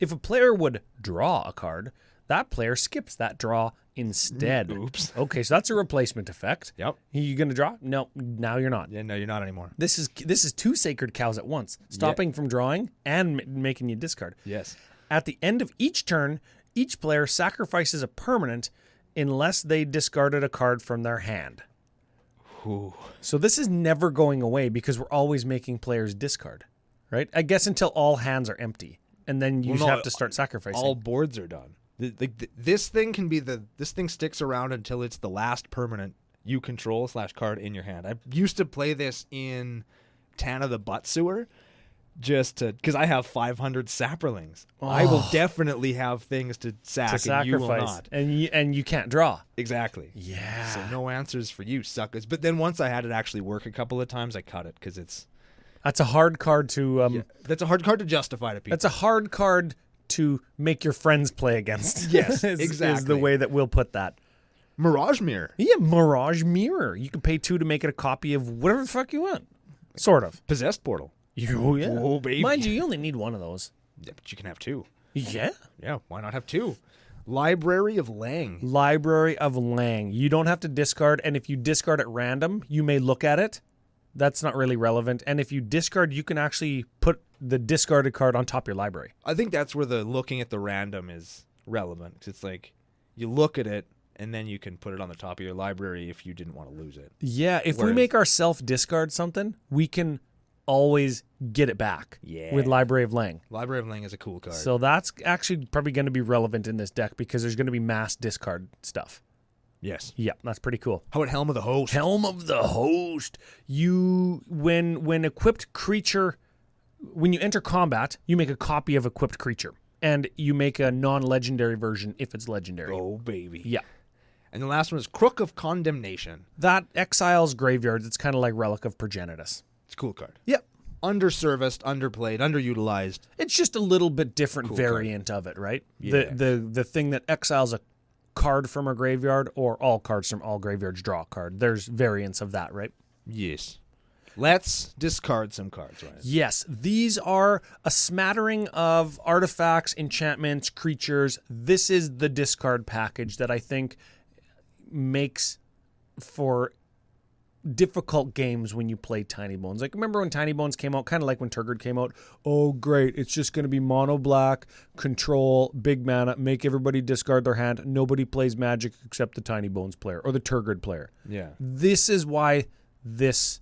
If a player would draw a card, that player skips that draw instead. Oops. Okay, so that's a replacement effect. Yep. You gonna draw? No, now you're not. Yeah, no, you're not anymore. This is 2 sacred cows at once, stopping from drawing and making you discard. Yes. At the end of each turn, each player sacrifices a permanent unless they discarded a card from their hand. Ooh. So this is never going away because we're always making players discard, right? I guess until all hands are empty, and then you have to start sacrificing. All boards are done. This thing sticks around until it's the last permanent you control / card in your hand. I used to play this in Tana the Butt Sewer because I have 500 Saprolings. Oh. I will definitely have things to sacrifice, and you will not. And you can't draw. Exactly. Yeah. So no answers for you, suckers. But then once I had it actually work a couple of times, I cut it because that's a hard card to that's a hard card to justify to people. That's a hard card to make your friends play against. Yes, exactly. Is the way that we'll put that. Mirage Mirror. Yeah, Mirage Mirror. You can pay 2 to make it a copy of whatever the fuck you want. Sort of. Possessed Portal. Oh, yeah. Oh, baby. Mind you only need 1 of those. Yeah, but you can have 2. Yeah? Yeah, why not have 2? Library of Lang. Library of Lang. You don't have to discard, and if you discard at random, you may look at it. That's not really relevant. And if you discard, you can actually put the discarded card on top of your library. I think that's where the looking at the random is relevant. 'Cause it's like you look at it, and then you can put it on the top of your library if you didn't want to lose it. Yeah, if we make ourselves discard something, we can always get it back with Library of Lang. Library of Lang is a cool card. So that's actually probably going to be relevant in this deck because there's going to be mass discard stuff. Yes. Yeah, that's pretty cool. How about Helm of the Host? Helm of the Host. When equipped creature, when you enter combat, you make a copy of equipped creature. And you make a non-legendary version if it's legendary. Oh, baby. Yeah. And the last one is Crook of Condemnation. That exiles graveyards. It's kind of like Relic of Progenitus. It's a cool card. Yep. Underserviced, underplayed, underutilized. It's just a little bit different variant of it, right? Yeah. The thing that exiles a card from a graveyard, or all cards from all graveyards draw a card. There's variants of that, right? Yes. Let's discard some cards, right? Yes. These are a smattering of artifacts, enchantments, creatures. This is the discard package that I think makes for difficult games when you play Tinybones. Like, remember when Tinybones came out? Kind of like when Turgid came out. Oh, great. It's just going to be mono black, control, big mana, make everybody discard their hand. Nobody plays Magic except the Tinybones player or the Turgid player. Yeah. This is why this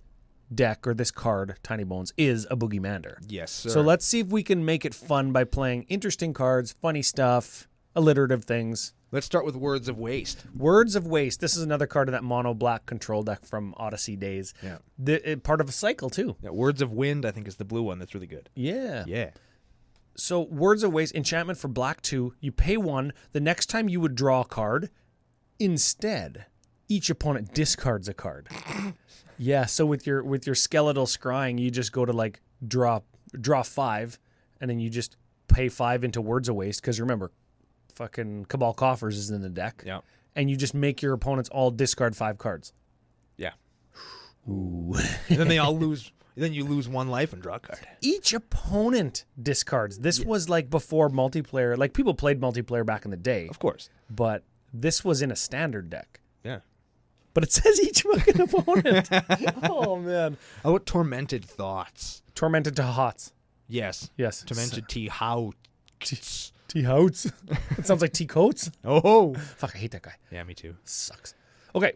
deck or this card, Tinybones, is a Boogiemander. Yes, sir. So let's see if we can make it fun by playing interesting cards, funny stuff, alliterative things. Let's start with Words of Waste. Words of Waste. This is another card of that mono black control deck from Odyssey days. Yeah. Part of a cycle, too. Yeah, Words of Wind, I think, is the blue one that's really good. Yeah. Yeah. So Words of Waste, enchantment for black 2. You pay 1. The next time you would draw a card, instead, each opponent discards a card. Yeah, so with your skeletal scrying, you just go to like draw 5, and then you just pay 5 into Words of Waste, because remember, fucking Cabal Coffers is in the deck. Yeah. And you just make your opponents all discard 5 cards. Yeah. Ooh. And then they all lose. Then you lose 1 life and draw a card. Each opponent discards. This was like before multiplayer. Like people played multiplayer back in the day, Of course. but this was in a standard deck. Yeah. But it says each fucking opponent. Oh, man. How about Tormented Thoughts? Tormented to Hots. Yes. Yes. Tormented T-How. T-Hotes. It sounds like T-Coats. Oh. Fuck, I hate that guy. Yeah, me too. Sucks. Okay.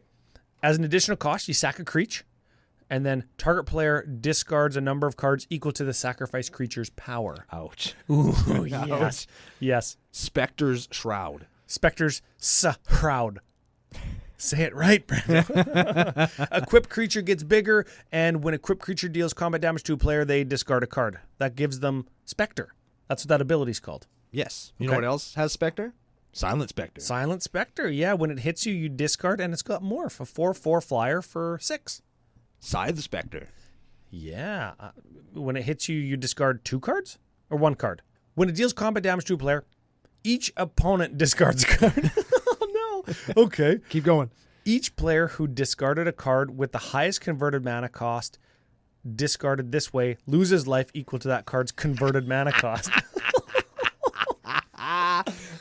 As an additional cost, you sack a creature, and then target player discards a number of cards equal to the sacrificed creature's power. Ouch. Ooh, yes. Yes. Spectre's Shroud. Spectre's Shroud. Say it right, Brando. Equipped creature gets bigger, and when equipped creature deals combat damage to a player, they discard a card. That gives them Spectre. That's what that ability's called. Yes. You know Okay. what else has Spectre? Silent Spectre. Silent Spectre. Yeah, when it hits you, you discard, and it's got Morph, a 4/4 flyer for 6. Scythe Spectre. Yeah. When it hits you, you discard 2 cards or 1 card. When it deals combat damage to a player, each opponent discards a card. Oh, no. Okay. Keep going. Each player who discarded a card with the highest converted mana cost discarded this way loses life equal to that card's converted mana cost.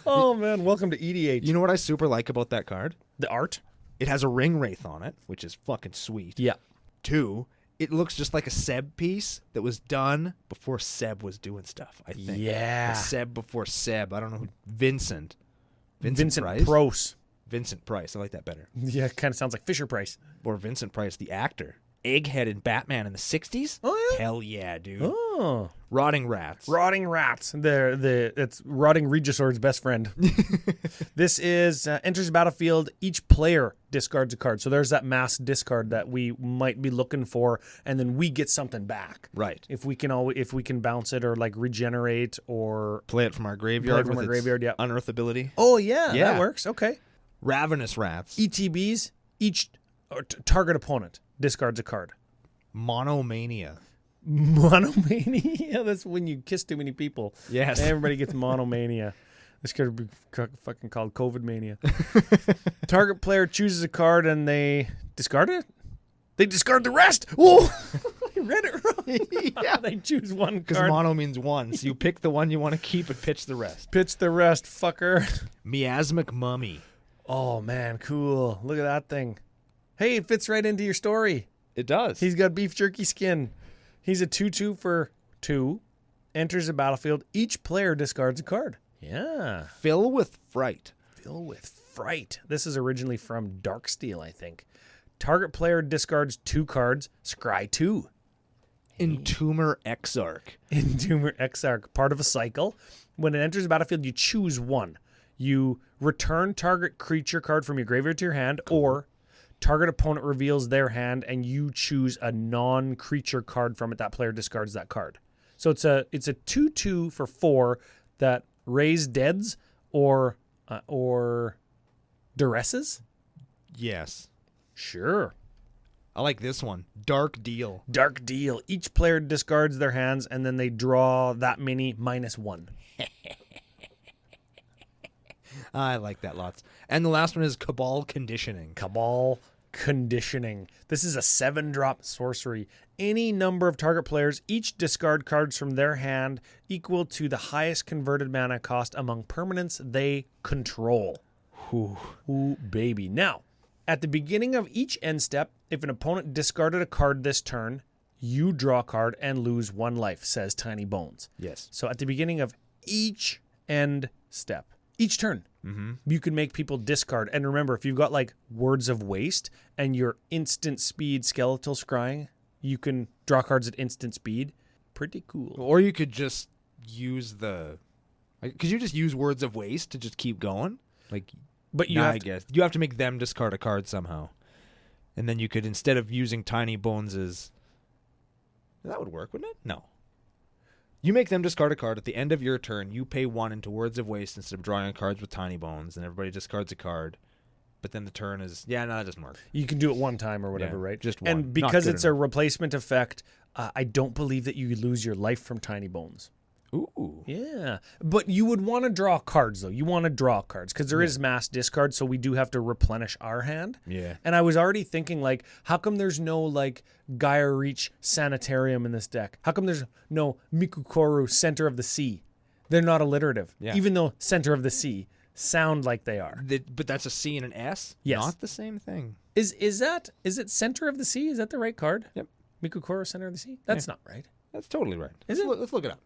Oh, man. Welcome to EDH. You know what I super like about that card? The art? It has a ring wraith on it, which is fucking sweet. Yeah. 2, it looks just like a Seb piece that was done before Seb was doing stuff, I think. Yeah. A Seb before Seb. I don't know who. Vincent Vincent Price? Price. Vincent Price. I like that better. Yeah, kind of sounds like Fisher Price. Or Vincent Price, the actor. Egghead in Batman in the 60s? Oh, yeah? Hell yeah, dude. Oh. Rotting Rats. Rotting Rats. It's Rotting Regisword's best friend. This is enters the battlefield. Each player discards a card. So there's that mass discard that we might be looking for, and then we get something back. Right. If we can bounce it or like regenerate or Play it from our graveyard. from with our its graveyard, yeah. Unearth ability. Oh yeah, Yeah. that works. Okay. Ravenous Rats. ETBs. Each target opponent discards a card. Monomania. Monomania. That's when you kiss too many people. Yes. Everybody gets monomania. This could be fucking called COVID mania. Target player chooses a card and they discard it. They discard the rest. Whoa! I read it wrong. Yeah. They choose one Because card. mono means one. So you pick the one you want to keep and pitch the rest. Pitch the rest, fucker. Miasmic Mummy. Oh man, cool. Look at that thing. Hey, it fits right into your story. It does. He's got beef jerky skin. He's a 2/2 for 2. Enters the battlefield. Each player discards a card. Yeah. Fill with Fright. Fill with Fright. This is originally from Darksteel, I think. Target player discards 2 cards. Scry 2. Entomber Exarch. Entomber Exarch. Part of a cycle. When it enters the battlefield, you choose one. You return target creature card from your graveyard to your hand, or target opponent reveals their hand and you choose a non-creature card from it. That player discards that card. So it's a 2/2 for 4 that raise deads or duresses. Yes. Sure. I like this one. Dark Deal. Dark Deal. Each player discards their hands and then they draw that many -1. I like that lots. And the last one is Cabal Conditioning. Cabal Conditioning. This is a 7-drop sorcery. Any number of target players each discard cards from their hand equal to the highest converted mana cost among permanents they control. Ooh, baby. Now, at the beginning of each end step, if an opponent discarded a card this turn, you draw a card and lose 1 life, says Tinybones. Yes. So at the beginning of each end step, each turn, you can make people discard. And remember, if you've got like Words of Waste and your instant speed skeletal scrying, you can draw cards at instant speed. Pretty cool. Or you could just use could you just use Words of Waste to just keep going? Like, But you nah, have I guess. You have to make them discard a card somehow. And then you could, instead of using Tinybones' that would work, wouldn't it? No. You make them discard a card at the end of your turn. You pay 1 into Words of Waste instead of drawing cards with Tinybones, and everybody discards a card. But then the turn is... Yeah, no, that doesn't work. You can do it one time or whatever, Yeah, right? just one. And Not because good it's a enough. replacement effect, I don't believe that you lose your life from Tinybones. Ooh. Yeah. But you would want to draw cards, though. You want to draw cards because there is mass discard, so we do have to replenish our hand. Yeah. And I was already thinking, like, how come there's no, like, Gaia Reach Sanitarium in this deck? How come there's no Mikukoru Center of the Sea? They're not alliterative, even though Center of the Sea sound like they are. But that's a C and an S? Yes. Not the same thing. Is it Center of the Sea? Is that the right card? Yep. Mikukoru Center of the Sea? That's not right. That's totally right. Is it? Let's look it up.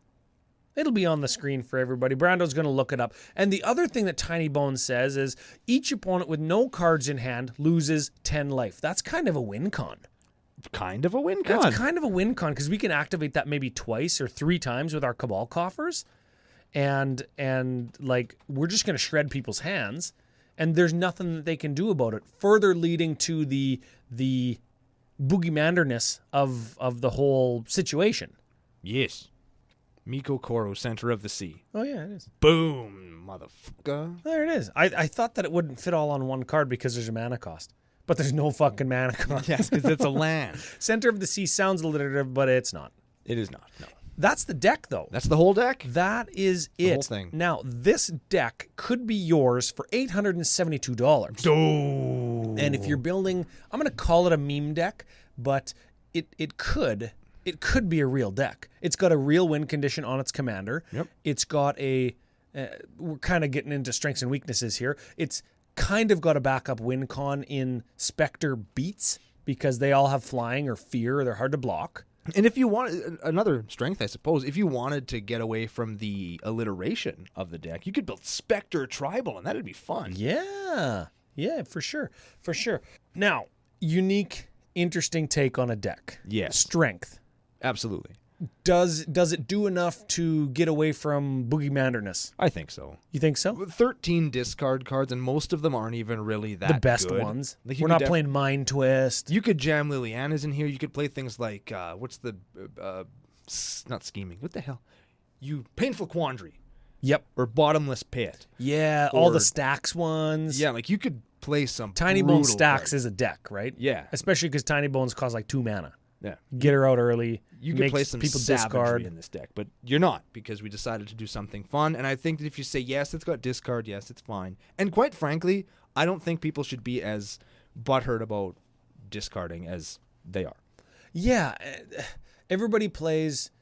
It'll be on the screen for everybody. Brando's going to look it up. And the other thing that Tinybones says is each opponent with no cards in hand loses 10 life. That's kind of a win con. Kind of a win con. That's kind of a win con because we can activate that maybe twice or 3 times with our Cabal coffers. And like, we're just going to shred people's hands. And there's nothing that they can do about it. Further leading to the boogiemanderness of the whole situation. Yes. Mikukoru, Center of the Sea. Oh, yeah, it is. Boom, motherfucker. There it is. I thought that it wouldn't fit all on one card because there's a mana cost. But there's no fucking mana cost. Yes, because it's a land. Center of the Sea sounds alliterative, but it's not. It is not, no. That's the deck, though. That's the whole deck? That is it. The whole thing. Now, this deck could be yours for $872. Oh. And if you're building, I'm going to call it a meme deck, but it could be a real deck. It's got a real win condition on its commander. Yep. It's got we're kind of getting into strengths and weaknesses here. It's kind of got a backup win con in Spectre Beats because they all have flying or fear or they're hard to block. And if you want another strength, I suppose, if you wanted to get away from the alliteration of the deck, you could build Spectre Tribal, and that'd be fun. Yeah, for sure. Now, unique, interesting take on a deck. Yes. Strength. Absolutely. Does it do enough to get away from boogiemanderness? I think so. You think so? 13 discard cards, and most of them aren't even really that The best good. ones. Like, We're not playing Mind Twist. You could jam Liliana's in here. You could play things like, what's the, not Scheming. What the hell? Painful Quandary. Yep. Or Bottomless Pit. Yeah, all the stacks ones. Yeah, like you could play some Tinybones stacks cards. is a deck, right? Yeah. Especially because Tinybones cost like 2 mana. Yeah. Get her out early. You could makes play some people savagery discard. in this deck, but you're not because we decided to do something fun. And I think that if you say, yes, it's got discard, yes, it's fine. And quite frankly, I don't think people should be as butthurt about discarding as they are. Yeah. Everybody plays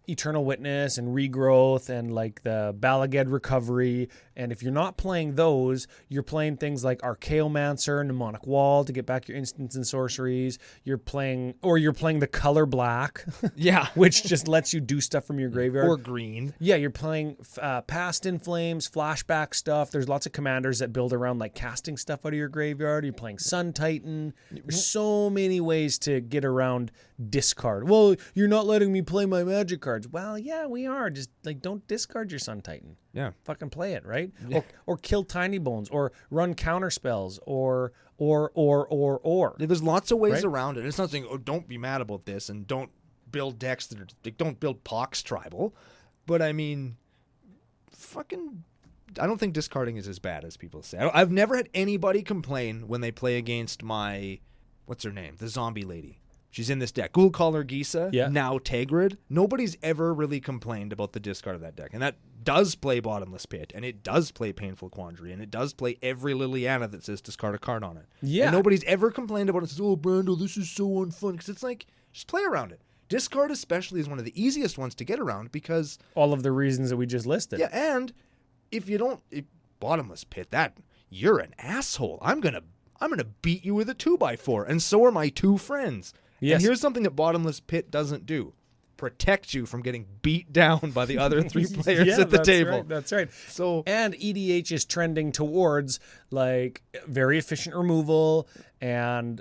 Eternal Witness and Regrowth and like the Balaged Recovery. And if you're not playing those, you're playing things like Archaeomancer, Mnemonic Wall to get back your instants and sorceries. You're playing the color black. Yeah. Which just lets you do stuff from your graveyard. Or green. Yeah, you're playing Past in Flames, flashback stuff. There's lots of commanders that build around like casting stuff out of your graveyard. You're playing Sun Titan. There's so many ways to get around discard. Well, you're not letting me play my magic cards. Well, yeah, we are. Just like don't discard your Sun Titan. Yeah. Fucking play it, right? Yeah. Or kill Tinybones or run counter spells or. There's lots of ways Right? around it. It's not saying, oh, don't be mad about this and don't build decks that are, like, don't build Pox Tribal. But I mean, I don't think discarding is as bad as people say. I've never had anybody complain when they play against my, what's her name? The zombie lady. She's in this deck. Ghoulcaller Gisa, now Tegrid. Nobody's ever really complained about the discard of that deck. And that does play Bottomless Pit, and it does play Painful Quandary, and it does play every Liliana that says discard a card on it. Yeah. And nobody's ever complained about it. Says, oh, Brando, this is so unfun. Because it's like, just play around it. Discard especially is one of the easiest ones to get around because... all of the reasons that we just listed. Yeah, and if you don't... Bottomless Pit, you're an asshole. I'm gonna beat you with a 2x4, and so are my 2 friends. Yes. And here's something that Bottomless Pit doesn't do. Protect you from getting beat down by the other 3 players at the table. Right, that's right. So, and EDH is trending towards like very efficient removal and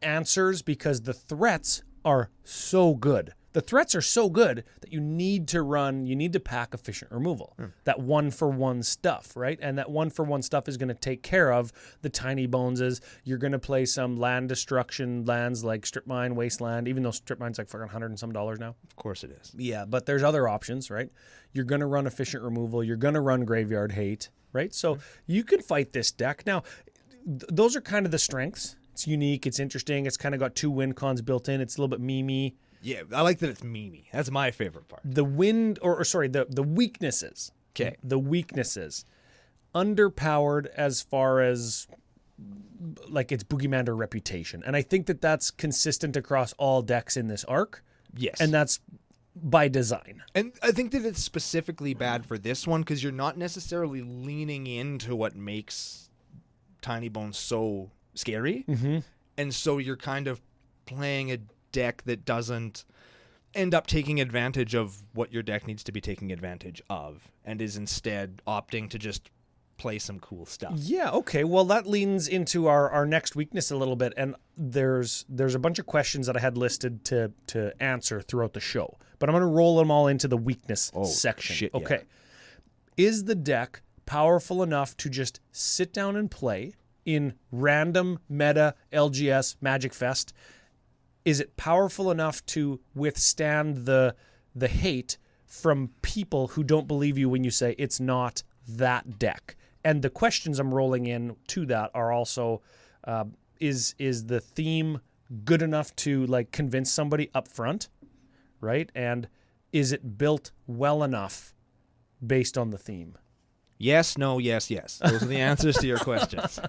answers because the threats are so good. The threats are so good that you need to pack efficient removal. That 1-for-1 stuff, right? And that 1-for-1 stuff is going to take care of the Tinyboneses. You're going to play some land destruction lands like Strip Mine, Wasteland, even though Strip Mine's like fucking $100 and some now. of course it is. Yeah, but there's other options, right? You're going to run efficient removal. You're going to run Graveyard Hate, right? So you can fight this deck. Now, those are kind of the strengths. It's unique. It's interesting. It's kind of got 2 win cons built in. It's a little bit memey. Yeah, I like that it's memey. That's my favorite part. The the weaknesses. Okay. The weaknesses. Underpowered as far as like its Boogeymander reputation. And I think that that's consistent across all decks in this arc. Yes. And that's by design. And I think that it's specifically bad for this one because you're not necessarily leaning into what makes Tinybones so scary. Mm-hmm. And so you're kind of playing a deck that doesn't end up taking advantage of what your deck needs to be taking advantage of and is instead opting to just play some cool stuff. Yeah, okay. Well, that leans into our next weakness a little bit. And there's a bunch of questions that I had listed to answer throughout the show. But I'm going to roll them all into the weakness section. Shit, okay. Yeah. Is the deck powerful enough to just sit down and play in random meta LGS Magic Fest? Is it powerful enough to withstand the hate from people who don't believe you when you say it's not that deck? And the questions I'm rolling in to that are also, is the theme good enough to like convince somebody up front, right? And is it built well enough based on the theme? Yes, no, yes, yes. Those are the answers to your questions.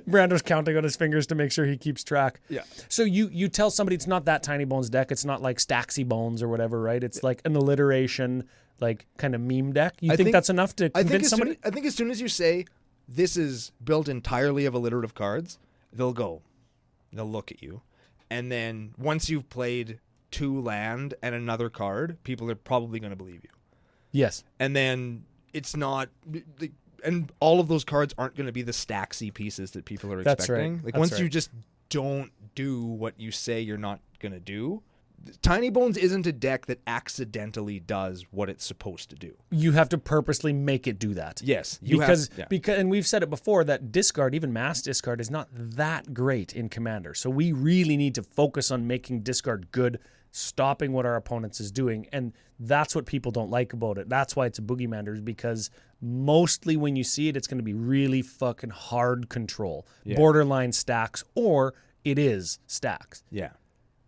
Brando's counting on his fingers to make sure he keeps track. Yeah. So you tell somebody it's not that Tinybones deck. It's not like Staxy Bones or whatever, right? It's like an alliteration, like kind of meme deck. You think that's enough to convince somebody? I think as soon as you say this is built entirely of alliterative cards, they'll look at you. And then once you've played 2 land and another card, people are probably going to believe you. Yes. And then it's not... And all of those cards aren't going to be the Staxy pieces that people are expecting. Right. Like once you just don't do what you say you're not going to do, Tinybones isn't a deck that accidentally does what it's supposed to do. You have to purposely make it do that. Yes. Because and we've said it before that discard, even mass discard, is not that great in Commander. So we really need to focus on making discard good, stopping what our opponents is doing. And that's what people don't like about it. That's why it's a Boogeymander, because mostly when you see it, it's going to be really fucking hard control. Yeah. Borderline stacks, or it is stacks. Yeah.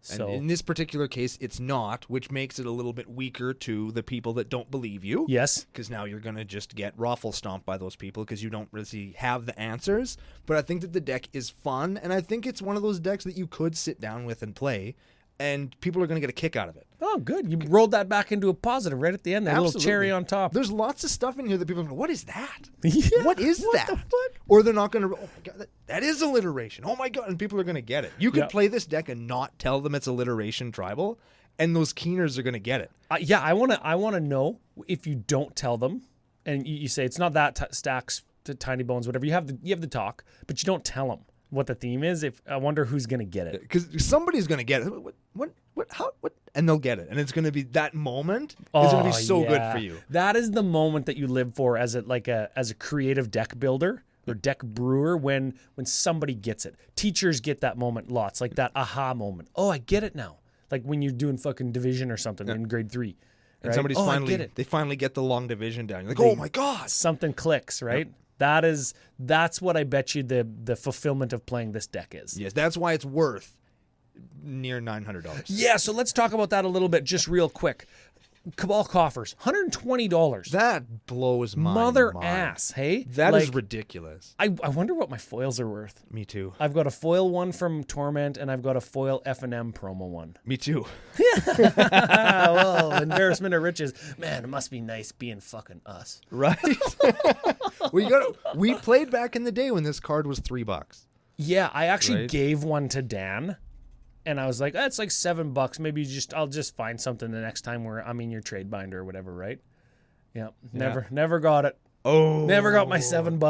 So and in this particular case, it's not, which makes it a little bit weaker to the people that don't believe you. Yes. Because now you're going to just get raffle stomped by those people because you don't really have the answers. But I think that the deck is fun, and I think it's one of those decks that you could sit down with and play, and people are going to get a kick out of it. Oh, good. You rolled that back into a positive right at the end. That little cherry on top. There's lots of stuff in here that people are going, what is that? Yeah, what is that? The fuck? Or they're not going to, oh my God, that is alliteration. Oh my God. And people are going to get it. You could play this deck and not tell them it's alliteration tribal, and those keeners are going to get it. Yeah, I want to know if you don't tell them, and you say it's not that stacks to Tinybones, whatever. You have the talk, but you don't tell them what the theme is. I wonder who's going to get it. Because somebody's going to get it. What? And they'll get it. And it's going to be that moment is going to be so good for you. That is the moment that you live for as a creative deck builder or deck brewer when somebody gets it. Teachers get that moment lots, like that aha moment. Oh, I get it now. Like when you're doing fucking division or something in grade 3. And somebody's they finally get the long division down. You're like, oh my God. Something clicks, right? Yep. That's what I bet you the fulfillment of playing this deck is. Yes, that's why it's worth near $900. Yeah, so let's talk about that a little bit just real quick. Cabal coffers, $120. That blows my mother mind. Ass, hey? That is ridiculous. I wonder what my foils are worth. Me too. I've got a foil one from Torment, and I've got a foil F&M promo one. Me too. Well, embarrassment of riches. Man, it must be nice being fucking us. Right? We played back in the day when this card was $3. Yeah, I actually gave one to Dan. And I was like, it's like $7. Maybe I'll just find something the next time where I'm in your trade binder or whatever, right? Yeah. Never got it. Oh. Never got my $7.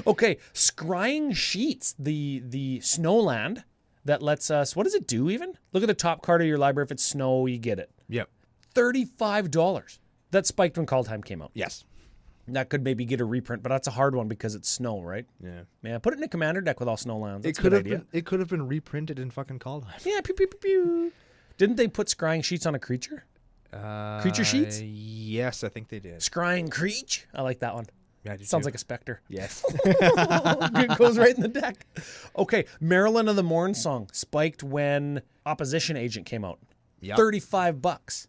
Okay. Scrying Sheets, the Snowland that lets us, what does it do even? Look at the top card of your library. If it's snow, you get it. Yep. $35. That spiked when Call Time came out. Yes. That could maybe get a reprint, but that's a hard one because it's snow, right? Yeah. Man, put it in a Commander deck with all Snowlands. That's It could have been reprinted in fucking Call Time. Yeah, pew, pew, pew, pew. Didn't they put Scrying Sheets on a creature? Creature Sheets? Yes, I think they did. Scrying Creech? I like that one. Yeah, Sounds like a specter. Yes. It goes right in the deck. Okay, Marilyn of the Morn song spiked when Opposition Agent came out. Yep. $35.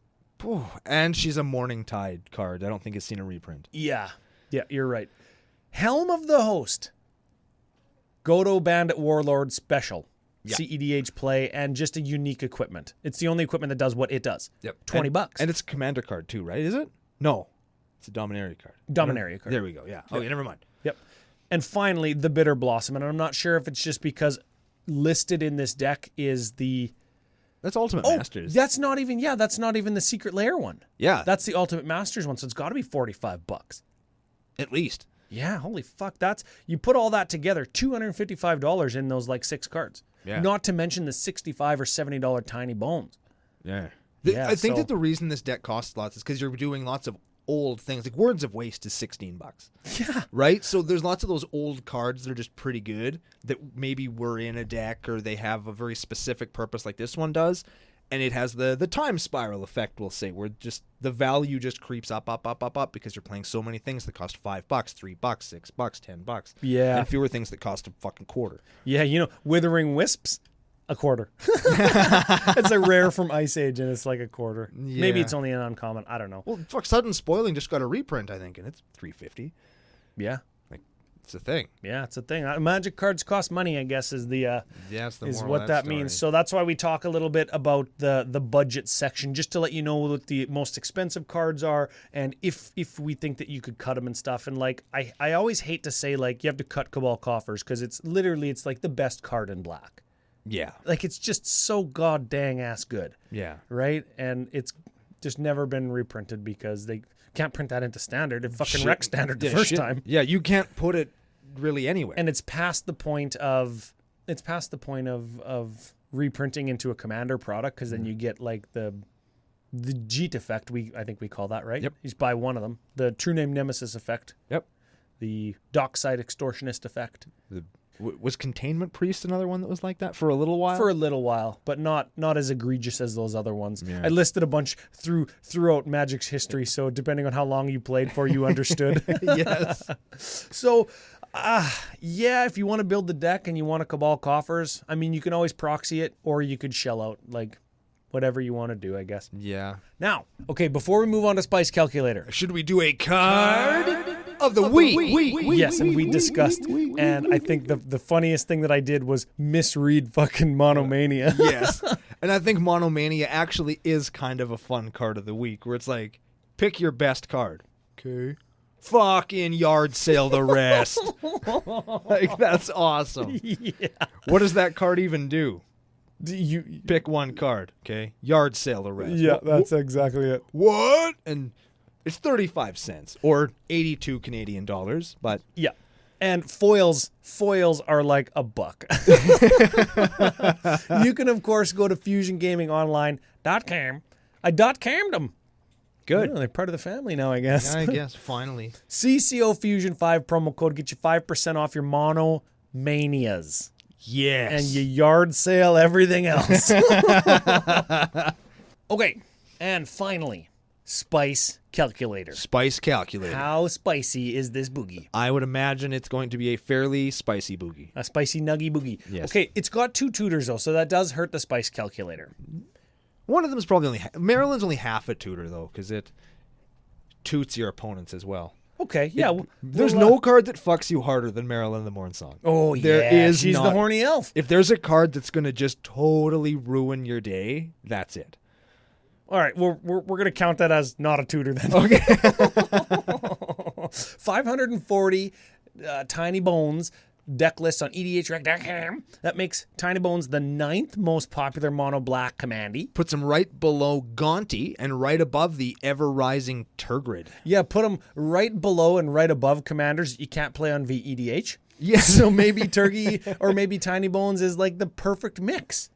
And she's a Morning Tide card. I don't think it's seen a reprint. Yeah, you're right. Helm of the Host. Godo Bandit Warlord Special. Yeah. CEDH play and just a unique equipment. It's the only equipment that does what it does. Yep. $20. And it's a commander card too, right? Is it? No. It's a Dominaria card. Dominaria card. There we go. Yeah. Okay, never mind. Yep. And finally, the Bitter Blossom. And I'm not sure if it's just because listed in this deck is the... That's Ultimate Masters. That's not even the Secret Lair one. Yeah. That's the Ultimate Masters one, so it's got to be $45. At least. Yeah, holy fuck. You put all that together, $255 in those like 6 cards. Yeah. Not to mention the $65 or $70 Tiny Bones. Yeah. Yeah, I think so- that the reason this deck costs lots is because you're doing lots of old things. Like Words of Waste is $16. Yeah. Right? So there's lots of those old cards that are just pretty good that maybe were in a deck or they have a very specific purpose like this one does. And it has the time spiral effect, we'll say, where just the value just creeps up because you're playing so many things that cost $5, $3, $6, $10. Yeah. And fewer things that cost a fucking quarter. Yeah, Withering Wisps, a quarter. It's a rare from Ice Age and it's like a quarter. Yeah. Maybe it's only an uncommon. I don't know. Well, fuck, Sudden Spoiling just got a reprint, I think, and it's $3.50. Yeah. It's a thing. Yeah, it's a thing. Magic cards cost money, I guess, is the It's the is moral what of that story. means. So that's why we talk a little bit about the budget section, just to let you know what the most expensive cards are, and if we think that you could cut them and stuff. And like I always hate to say like you have to cut Cabal Coffers because it's like the best card in black. Yeah. Like it's just so god dang ass good, Yeah. right? And it's just never been reprinted because they can't print that into standard. It fucking Shit. wrecked standard the Yeah, first shit. time. Yeah, you can't put it really anywhere. And it's past the point of reprinting into a commander product because then you get like the Jeet effect. I think we call that, right? Yep. You just buy one of them. The True Name Nemesis effect. Yep. The Dockside Extortionist effect. Was Containment Priest another one that was like that for a little while? For a little while, but not as egregious as those other ones. Yeah. I listed a bunch throughout Magic's history, so depending on how long you played for, you understood. Yes. So, if you want to build the deck and you want to Cabal Coffers, I mean, you can always proxy it, or you could shell out, like, whatever you want to do, I guess. Yeah. Now, okay, before we move on to Spice Calculator. Should we do a card of the week? Yes, and we discussed, and I think the funniest thing that I did was misread fucking Monomania. Yes. And I think Monomania actually is kind of a fun card of the week, where it's like, pick your best card. Okay. Fucking yard sale the rest. Like, that's awesome. Yeah. What does that card even do? You Pick one card, okay? Yard sale the rest. Yeah, that's exactly it. What? And it's 35 cents or 82 Canadian dollars, but Yeah. And foils are like $1. You can, of course, go to fusiongamingonline.com. I .cammed them. good. Oh, they're part of the family now, I guess. I guess, finally. CCO Fusion 5 promo code. Get you 5% off your Monomanias. Yes. And you yard sale everything else. Okay. And finally, Spice Calculator. Spice Calculator. How spicy is this boogie? I would imagine it's going to be a fairly spicy boogie. A spicy nuggy boogie. Yes. Okay, it's got 2 tutors though, so that does hurt the Spice Calculator. One of them is probably only... Maryland's only half a tutor, though, because it toots your opponents as well. Okay, yeah. There's no card that fucks you harder than Marilyn the Morn Song. Oh, There yeah. is She's not. the horny elf. If there's a card that's going to just totally ruin your day, that's it. All right, we're going to count that as not a tutor then. Okay. 540 Tiny Bones deck list on EDH. That makes Tiny Bones the 9th most popular mono black commandy. Puts him right below Gaunty and right above the ever-rising Turgid. Yeah, put them right below and right above commanders you can't play on VEDH. Yes. So maybe Turkey or maybe Tiny Bones is like the perfect mix.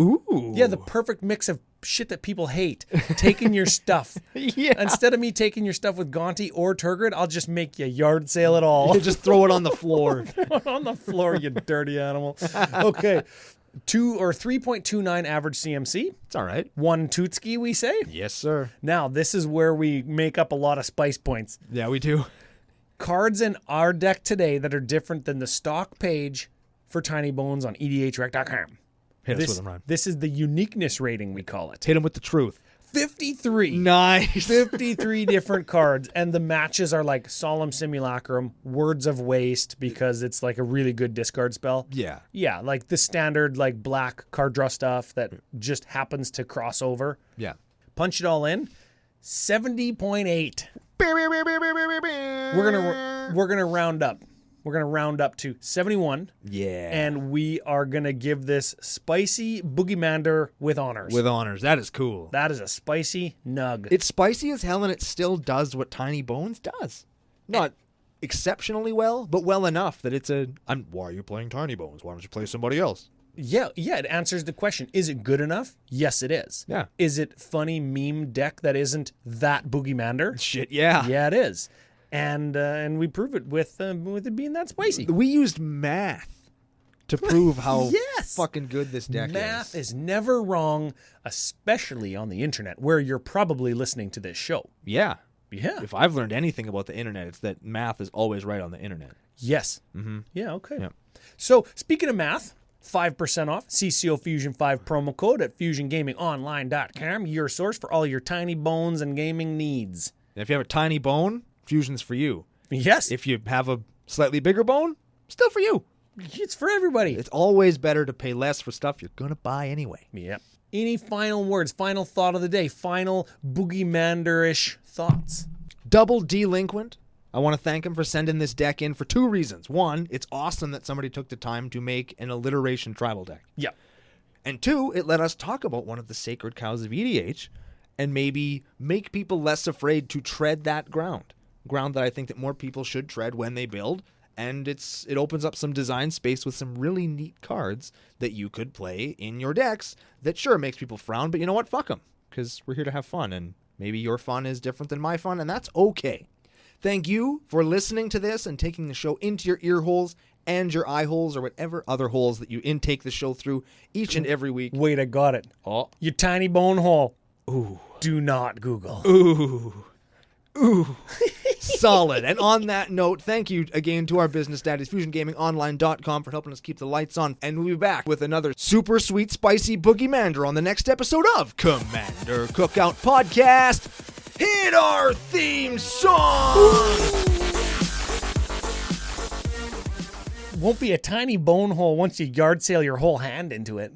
Ooh. Yeah, the perfect mix of shit that people hate. Taking your stuff. Yeah. Instead of me taking your stuff with Gaunty or Turgid, I'll just make you yard sale it all. You just throw it on the floor. On the floor, you dirty animal. Okay. 3.29 average CMC. It's all right. 1 Tootski, we say. Yes, sir. Now, this is where we make up a lot of spice points. Yeah, we do. cards in our deck today that are different than the stock page for Tinybones on EDHREC.com. Hit us with them, Ron. This is the uniqueness rating, we call it. Hit him with the truth. 53. Nice. 53 different cards. And the matches are like Solemn Simulacrum, Words of Waste, because it's like a really good discard spell. Yeah. Yeah, like the standard like black card draw stuff that just happens to cross over. Yeah. Punch it all in. 70.8. We're gonna round up. We're gonna round up to 71. Yeah. And we are gonna give this spicy Boogeymander with honors. With honors. That is cool. That is a spicy nug. It's spicy as hell, and it still does what Tinybones does. Not exceptionally well, but well enough that it's why are you playing Tinybones? Why don't you play somebody else? Yeah, it answers the question. Is it good enough? Yes, it is. Yeah. Is it funny meme deck that isn't that Boogeymander? Shit, yeah. Yeah, it is. And we prove it with it being that spicy. We used math to prove how Yes. fucking good this deck Math is never wrong, especially on the internet, where you're probably listening to this show. Yeah. Yeah. If I've learned anything about the internet, it's that math is always right on the internet. Yes. Mm-hmm. Yeah, okay. Yeah. So, speaking of math, 5% off, CCO Fusion 5 promo code at FusionGamingOnline.com, your source for all your tiny bones and gaming needs. And if you have a tiny bone, Fusion's for you. Yes. If you have a slightly bigger bone, still for you. It's for everybody. It's always better to pay less for stuff you're going to buy anyway. Yep. Any final words, final thought of the day, final Boogeymander-ish thoughts? Double Delinquent. I want to thank him for sending this deck in for two reasons. One, it's awesome that somebody took the time to make an Alliteration tribal deck. Yep. And two, it let us talk about one of the sacred cows of EDH and maybe make people less afraid to tread that ground that I think that more people should tread when they build. And it opens up some design space with some really neat cards that you could play in your decks that sure makes people frown, but you know what? Fuck them, because we're here to have fun, and maybe your fun is different than my fun, and that's okay. Thank you for listening to this and taking the show into your ear holes and your eye holes or whatever other holes that you intake the show through each and every week. Wait, I got it. Oh. Your tiny bone hole. Ooh. Do not Google. Ooh. Solid. And on that note, thank you again to our business daddies, FusionGamingOnline.com, for helping us keep the lights on. And we'll be back with another super sweet, spicy Boogeymander on the next episode of Commander Cookout Podcast. Hit our theme song! Won't be a tiny bone hole once you yard sale your whole hand into it.